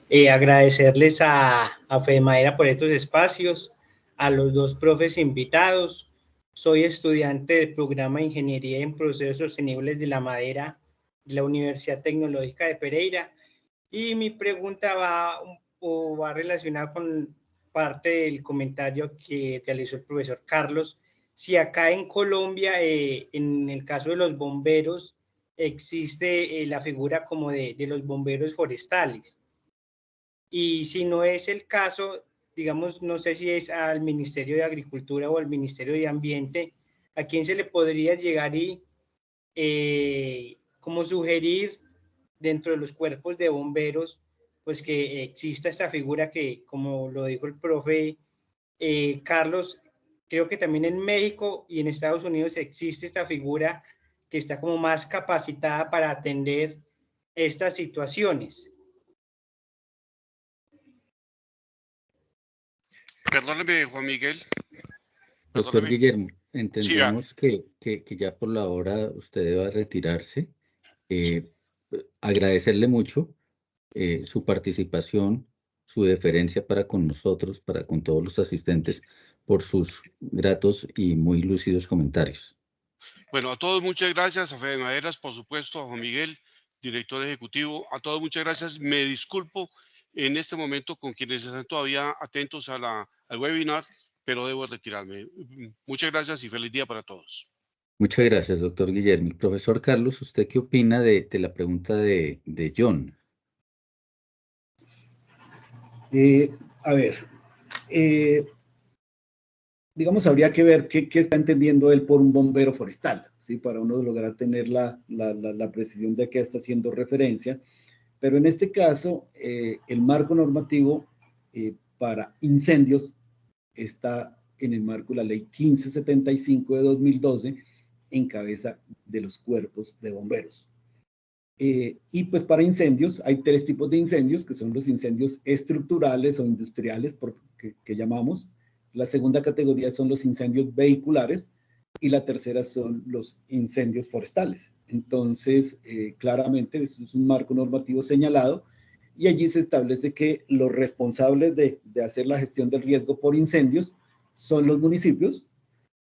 G: Agradecerles a FEDEMADERA por estos espacios, a los dos profes invitados. Soy estudiante del programa de Ingeniería en Procesos Sostenibles de la Madera de la Universidad Tecnológica de Pereira y mi pregunta va relacionada con parte del comentario que realizó el profesor Carlos. Si acá en Colombia, en el caso de los bomberos, existe la figura como de los bomberos forestales. Y si no es el caso, digamos, no sé si es al Ministerio de Agricultura o al Ministerio de Ambiente, ¿a quién se le podría llegar y como sugerir dentro de los cuerpos de bomberos, pues que exista esta figura que, como lo dijo el profe Carlos, creo que también en México y en Estados Unidos existe esta figura que está como más capacitada para atender estas situaciones?
B: Perdóneme, Juan Miguel.
A: Doctor Guillermo, entendemos
B: sí,
A: que ya por la hora usted debe retirarse. Agradecerle mucho su participación, su deferencia para con nosotros, para con todos los asistentes, por sus gratos y muy lúcidos comentarios.
B: Bueno, a todos muchas gracias, a FEDEMADERAS, por supuesto, a Juan Miguel, director ejecutivo, a todos muchas gracias. Me disculpo en este momento con quienes están todavía atentos al webinar, pero debo retirarme. Muchas gracias y feliz día para todos.
A: Muchas gracias, doctor Guillermo. Profesor Carlos, ¿usted qué opina de la pregunta de John?
C: A ver, digamos, habría que ver qué está entendiendo él por un bombero forestal, ¿sí? Para uno lograr tener la precisión de qué está haciendo referencia. Pero en este caso, el marco normativo para incendios está en el marco de la ley 1575 de 2012, en cabeza de los cuerpos de bomberos. Y pues para incendios, hay 3 tipos de incendios, que son los incendios estructurales o industriales, que llamamos. La segunda categoría son los incendios vehiculares, y la tercera son los incendios forestales. Entonces, claramente, eso es un marco normativo señalado, y allí se establece que los responsables de hacer la gestión del riesgo por incendios son los municipios,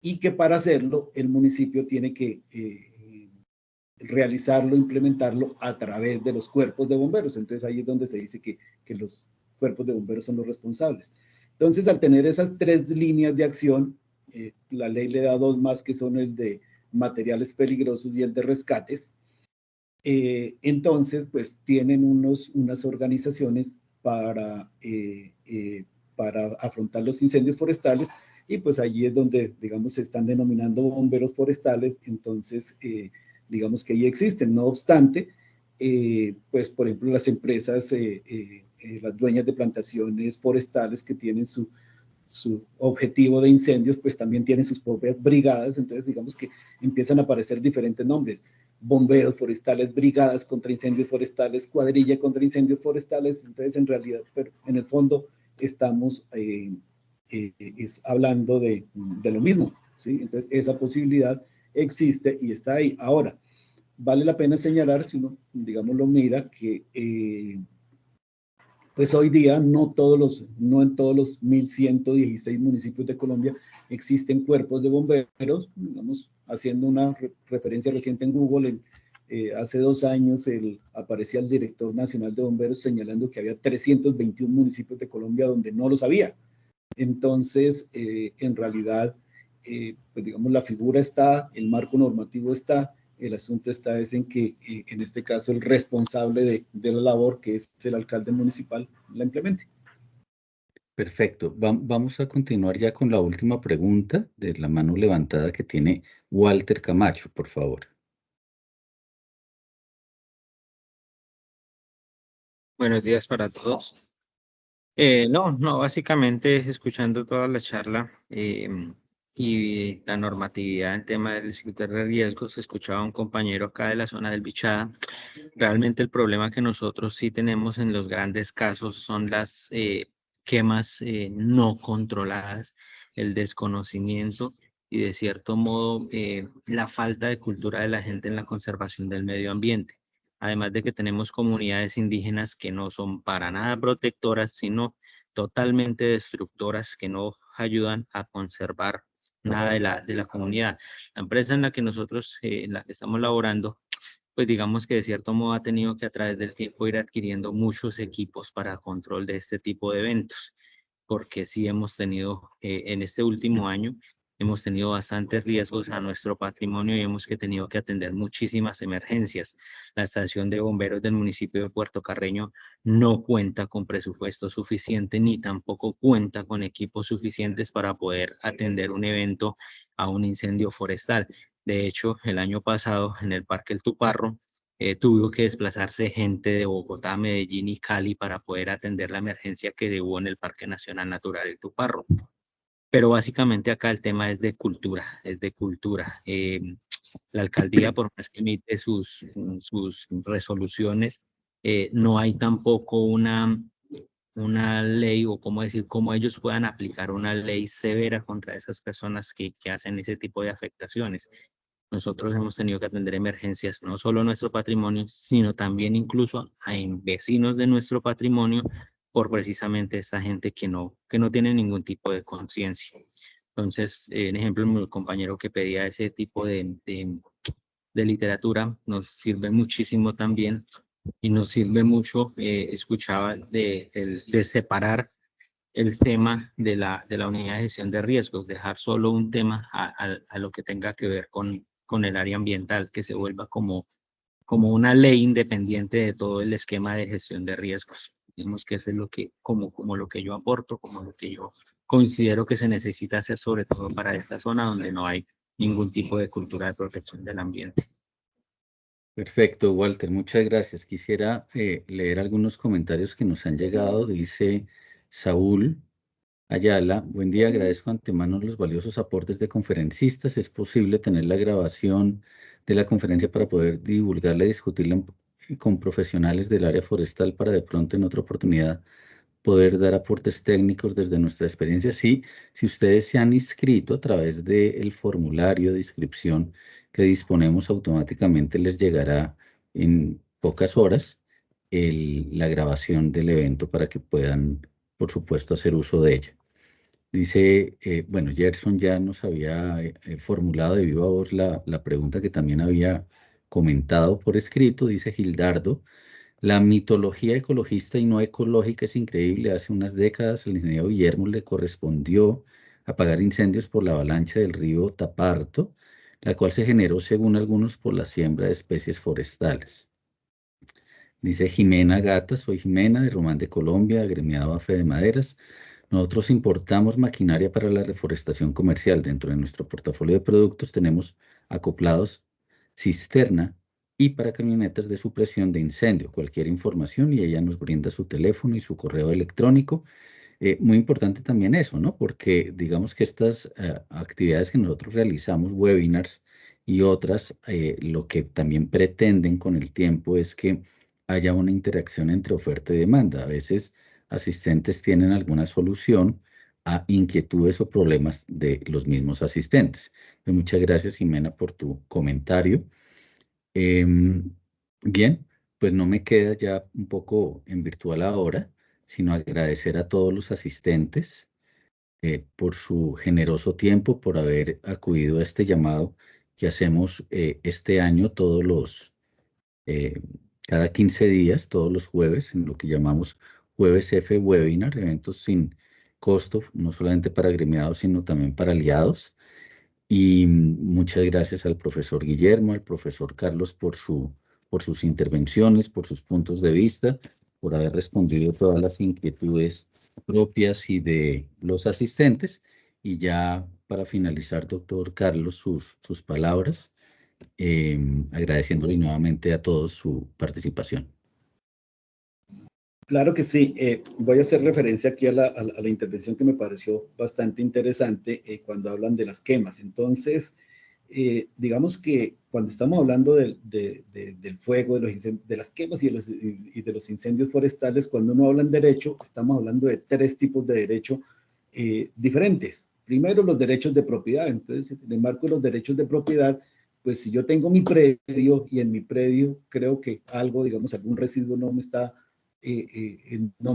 C: y que para hacerlo, el municipio tiene que realizarlo, implementarlo a través de los cuerpos de bomberos. Entonces ahí es donde se dice que los cuerpos de bomberos son los responsables. Entonces, al tener esas 3 líneas de acción, la ley le da 2 más, que son el de materiales peligrosos y el de rescates. Entonces, pues tienen unas organizaciones para afrontar los incendios forestales, y pues allí es donde, digamos, se están denominando bomberos forestales. Entonces, digamos que ahí existen. No obstante, pues por ejemplo, las empresas, las dueñas de plantaciones forestales que tienen su objetivo de incendios, pues también tienen sus propias brigadas. Entonces, digamos que empiezan a aparecer diferentes nombres: bomberos forestales, brigadas contra incendios forestales, cuadrilla contra incendios forestales. Entonces, en realidad, pero en el fondo, estamos hablando de lo mismo, ¿sí? Entonces, esa posibilidad existe y está ahí. Ahora, vale la pena señalar, si uno, digamos, lo mira, que pues hoy día no en todos los 1.116 municipios de Colombia existen cuerpos de bomberos. Digamos, haciendo una referencia reciente en Google, hace 2 años aparecía el director nacional de bomberos señalando que había 321 municipios de Colombia donde no los había. Entonces, en realidad, pues digamos, la figura está, el marco normativo está. El asunto está en que, en este caso, el responsable de la labor, que es el alcalde municipal, la implemente.
A: Perfecto. Vamos a continuar ya con la última pregunta de la mano levantada, que tiene Walter Camacho, por favor.
H: Buenos días para todos. Básicamente escuchando toda la charla y la normatividad en tema del sector de riesgos, escuchaba a un compañero acá de la zona del Bichada. Realmente el problema que nosotros sí tenemos en los grandes casos son las quemas no controladas, el desconocimiento y, de cierto modo, la falta de cultura de la gente en la conservación del medio ambiente. Además de que tenemos comunidades indígenas que no son para nada protectoras, sino totalmente destructoras, que no ayudan a conservar nada de la comunidad. La empresa en la que nosotros, en la que estamos laborando, pues digamos que de cierto modo ha tenido que a través del tiempo ir adquiriendo muchos equipos para control de este tipo de eventos, porque sí hemos tenido, en este último año, hemos tenido bastantes riesgos a nuestro patrimonio y hemos tenido que atender muchísimas emergencias. La estación de bomberos del municipio de Puerto Carreño no cuenta con presupuesto suficiente, ni tampoco cuenta con equipos suficientes para poder atender un evento a un incendio forestal. De hecho, el año pasado en el Parque El Tuparro, tuvo que desplazarse gente de Bogotá, Medellín y Cali para poder atender la emergencia que hubo en el Parque Nacional Natural El Tuparro. Pero básicamente acá el tema es de cultura, es de cultura. La alcaldía, por más que emite sus resoluciones, no hay tampoco una ley, o cómo decir, cómo ellos puedan aplicar una ley severa contra esas personas que hacen ese tipo de afectaciones. Nosotros hemos tenido que atender emergencias, no solo nuestro patrimonio, sino también incluso a vecinos de nuestro patrimonio, por precisamente esta gente que no tiene ningún tipo de conciencia. Entonces, en ejemplo, mi compañero que pedía ese tipo de literatura nos sirve muchísimo también, y nos sirve mucho, escuchaba de separar el tema de la unidad de gestión de riesgos, dejar solo un tema a lo que tenga que ver con el área ambiental, que se vuelva como una ley independiente de todo el esquema de gestión de riesgos. Digamos que eso es lo que, como lo que yo aporto, como lo que yo considero que se necesita hacer, sobre todo para esta zona donde no hay ningún tipo de cultura de protección del ambiente.
A: Perfecto, Walter, muchas gracias. Quisiera leer algunos comentarios que nos han llegado. Dice Saúl Ayala, buen día, agradezco antemano los valiosos aportes de conferencistas. ¿Es posible tener la grabación de la conferencia para poder divulgarla y discutirla con profesionales del área forestal para de pronto en otra oportunidad poder dar aportes técnicos desde nuestra experiencia? Sí, si ustedes se han inscrito a través del formulario de inscripción que disponemos, automáticamente les llegará en pocas horas la grabación del evento para que puedan, por supuesto, hacer uso de ella. Dice, bueno, Gerson ya nos había formulado de viva voz la pregunta que también había comentado por escrito. Dice Gildardo, la mitología ecologista y no ecológica es increíble. Hace unas décadas al ingeniero Guillermo le correspondió apagar incendios por la avalancha del río Taparto, la cual se generó, según algunos, por la siembra de especies forestales. Dice Jimena Gata, soy Jimena de Román de Colombia, agremiado a Fede Maderas. Nosotros importamos maquinaria para la reforestación comercial. Dentro de nuestro portafolio de productos tenemos acoplados cisterna y para camionetas de supresión de incendio. Cualquier información y ella nos brinda su teléfono y su correo electrónico. Muy importante también eso, ¿no? Porque digamos que estas actividades que nosotros realizamos, webinars y otras, lo que también pretenden con el tiempo es que haya una interacción entre oferta y demanda. A veces asistentes tienen alguna solución a inquietudes o problemas de los mismos asistentes. Muchas gracias, Jimena, por tu comentario. Bien, pues no me queda ya un poco en virtual ahora, sino agradecer a todos los asistentes por su generoso tiempo, por haber acudido a este llamado que hacemos este año eh, cada 15 días, todos los jueves, en lo que llamamos Jueves F Webinar, eventos sin costo, no solamente para agremiados, sino también para aliados. Y muchas gracias al profesor Guillermo, al profesor Carlos por sus intervenciones, por sus puntos de vista, por haber respondido todas las inquietudes propias y de los asistentes. Y ya para finalizar, doctor Carlos, sus palabras, agradeciéndole nuevamente a todos su participación.
C: Claro que sí. Voy a hacer referencia aquí a la intervención que me pareció bastante interesante cuando hablan de las quemas. Entonces, digamos que cuando estamos hablando del fuego, de las quemas y de los incendios forestales, cuando uno habla en derecho, estamos hablando de 3 tipos de derecho diferentes. Primero, los derechos de propiedad. Entonces, en el marco de los derechos de propiedad, pues si yo tengo mi predio y en mi predio creo que algo, digamos, algún residuo no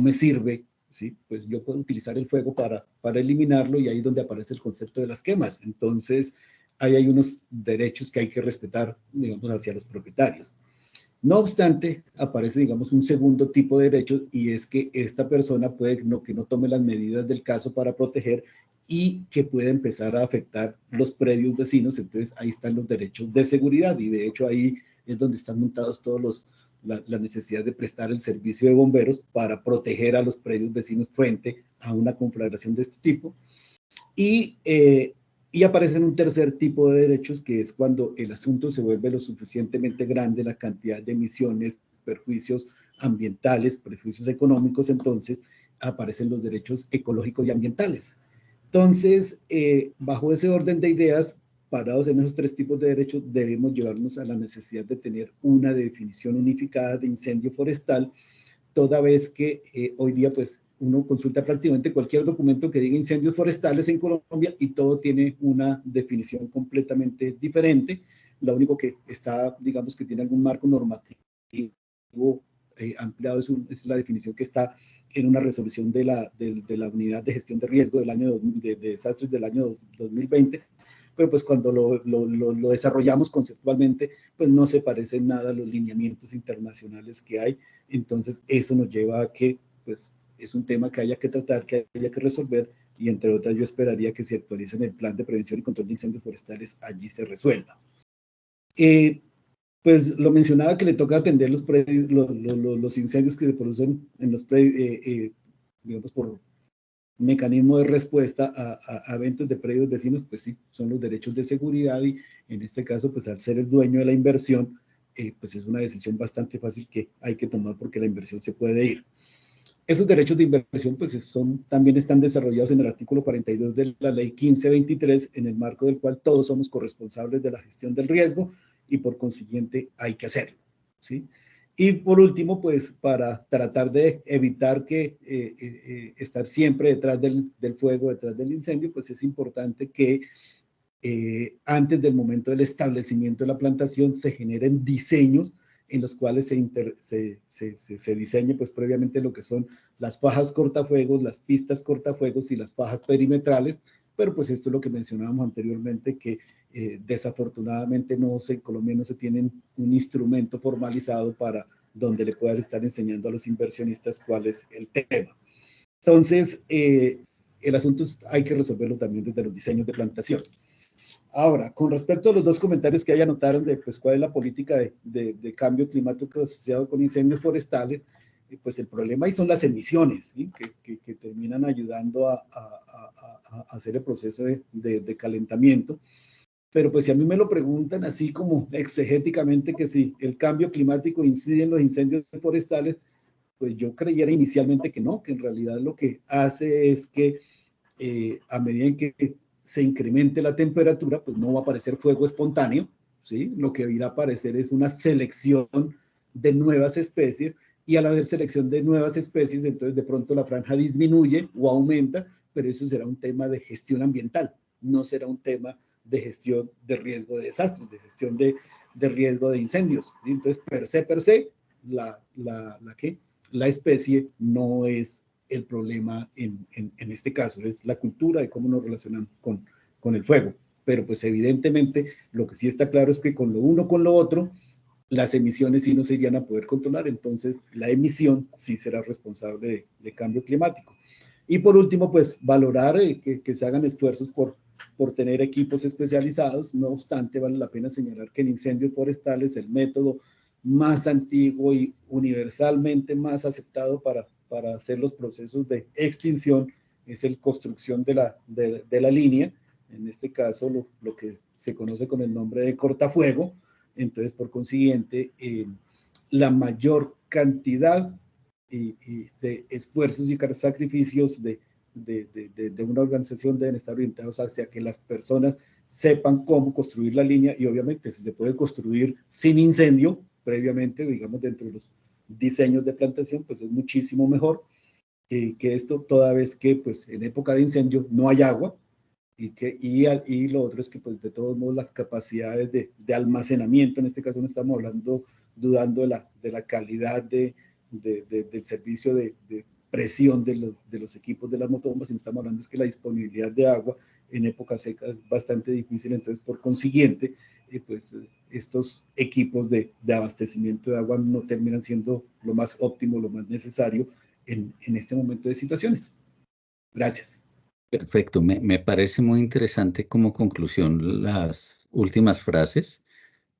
C: me sirve, ¿sí? Pues yo puedo utilizar el fuego para eliminarlo y ahí es donde aparece el concepto de las quemas. Entonces, ahí hay unos derechos que hay que respetar, digamos, hacia los propietarios. No obstante, aparece, digamos, un segundo tipo de derecho y es que esta persona puede que no tome las medidas del caso para proteger y que puede empezar a afectar los predios vecinos. Entonces, ahí están los derechos de seguridad y de hecho ahí es donde están montados todos la necesidad de prestar el servicio de bomberos para proteger a los predios vecinos frente a una conflagración de este tipo. Y aparece un tercer tipo de derechos, que es cuando el asunto se vuelve lo suficientemente grande, la cantidad de emisiones, perjuicios ambientales, perjuicios económicos, entonces aparecen los derechos ecológicos y ambientales. Entonces, bajo ese orden de ideas, parados en esos 3 tipos de derechos, debemos llevarnos a la necesidad de tener una definición unificada de incendio forestal, toda vez que hoy día, pues, uno consulta prácticamente cualquier documento que diga incendios forestales en Colombia y todo tiene una definición completamente diferente. Lo único que está, digamos, que tiene algún marco normativo ampliado es la definición que está en una resolución de la Unidad de Gestión de Riesgo del año de desastres del año 2020. Pero pues cuando lo desarrollamos conceptualmente, pues no se parece en nada a los lineamientos internacionales que hay. Entonces eso nos lleva a que pues es un tema que haya que tratar, que haya que resolver, y entre otras yo esperaría que se actualice en el plan de prevención y control de incendios forestales, allí se resuelva. Pues lo mencionaba que le toca atender los incendios que se producen en los predios, digamos por mecanismo de respuesta a eventos de predios vecinos, pues sí, son los derechos de seguridad y en este caso, pues al ser el dueño de la inversión, pues es una decisión bastante fácil que hay que tomar porque la inversión se puede ir. Esos derechos de inversión pues también están desarrollados en el artículo 42 de la ley 1523, en el marco del cual todos somos corresponsables de la gestión del riesgo y por consiguiente hay que hacerlo, ¿sí? Y por último, pues para tratar de evitar que estar siempre detrás del fuego, detrás del incendio, pues es importante que antes del momento del establecimiento de la plantación se generen diseños en los cuales se diseñe pues previamente lo que son las fajas cortafuegos, las pistas cortafuegos y las fajas perimetrales, pero pues esto es lo que mencionábamos anteriormente, que desafortunadamente en Colombia no se tiene un instrumento formalizado para donde le puedan estar enseñando a los inversionistas cuál es el tema. Entonces, el asunto hay que resolverlo también desde los diseños de plantación. Ahora, con respecto a los dos comentarios que ahí anotaron de pues, cuál es la política de cambio climático asociado con incendios forestales, pues el problema ahí son las emisiones, ¿sí? que terminan ayudando a hacer el proceso de calentamiento. Pero pues si a mí me lo preguntan así como exegéticamente que si el cambio climático incide en los incendios forestales, pues yo creyera inicialmente que no, que en realidad lo que hace es que a medida en que se incremente la temperatura, pues no va a aparecer fuego espontáneo, ¿sí? Lo que irá a aparecer es una selección de nuevas especies, y al haber selección de nuevas especies, entonces de pronto la franja disminuye o aumenta, pero eso será un tema de gestión ambiental, no será un tema de gestión de riesgo de desastres, de gestión de riesgo de incendios, ¿sí? Entonces, per se, la especie no es el problema en este caso, es la cultura de cómo nos relacionamos con el fuego. Pero pues evidentemente lo que sí está claro es que con lo uno con lo otro, las emisiones sí no se irían a poder controlar, entonces la emisión sí será responsable de cambio climático. Y por último, pues valorar que se hagan esfuerzos por tener equipos especializados. No obstante, vale la pena señalar que en incendios forestales el método más antiguo y universalmente más aceptado para hacer los procesos de extinción es el construcción de la línea, en este caso lo que se conoce con el nombre de cortafuego. Entonces, por consiguiente, la mayor cantidad de esfuerzos y sacrificios de una organización deben estar orientados hacia que las personas sepan cómo construir la línea, y obviamente si se puede construir sin incendio previamente, digamos, dentro de los diseños de plantación, pues es muchísimo mejor que esto, toda vez que pues en época de incendio no hay agua, y lo otro es que pues de todos modos las capacidades de almacenamiento, en este caso no estamos dudando de la calidad del servicio de presión de los equipos de las motobombas, sino estamos hablando es que la disponibilidad de agua en época seca es bastante difícil. Entonces, por consiguiente, pues estos equipos de abastecimiento de agua no terminan siendo lo más óptimo, lo más necesario en este momento de situaciones. Gracias.
A: Perfecto, me parece muy interesante como conclusión las últimas frases.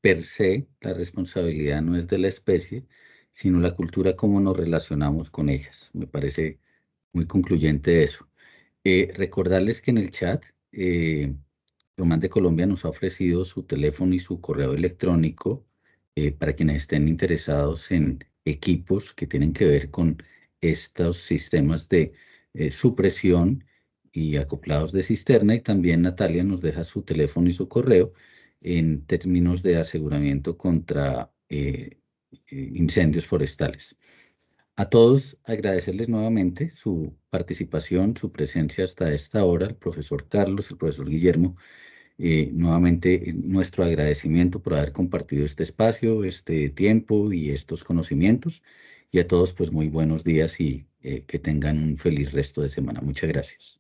A: Per se, la responsabilidad no es de la especie, sino la cultura, cómo nos relacionamos con ellas. Me parece muy concluyente eso. Recordarles que en el chat, Román de Colombia nos ha ofrecido su teléfono y su correo electrónico para quienes estén interesados en equipos que tienen que ver con estos sistemas de supresión y acoplados de cisterna, y también Natalia nos deja su teléfono y su correo en términos de aseguramiento contra incendios forestales. A todos agradecerles nuevamente su participación, su presencia hasta esta hora, el profesor Carlos, el profesor Guillermo. Nuevamente nuestro agradecimiento por haber compartido este espacio, este tiempo y estos conocimientos. Y a todos pues muy buenos días y que tengan un feliz resto de semana. Muchas gracias.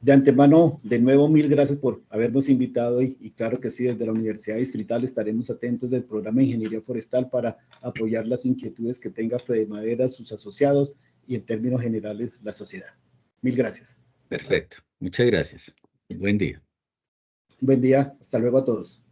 C: De antemano, de nuevo, mil gracias por habernos invitado y claro que sí, desde la Universidad Distrital estaremos atentos del programa de Ingeniería Forestal para apoyar las inquietudes que tenga FEDEMADERA, sus asociados y en términos generales la sociedad. Mil gracias.
A: Perfecto, muchas gracias. Buen día.
C: Buen día, hasta luego a todos.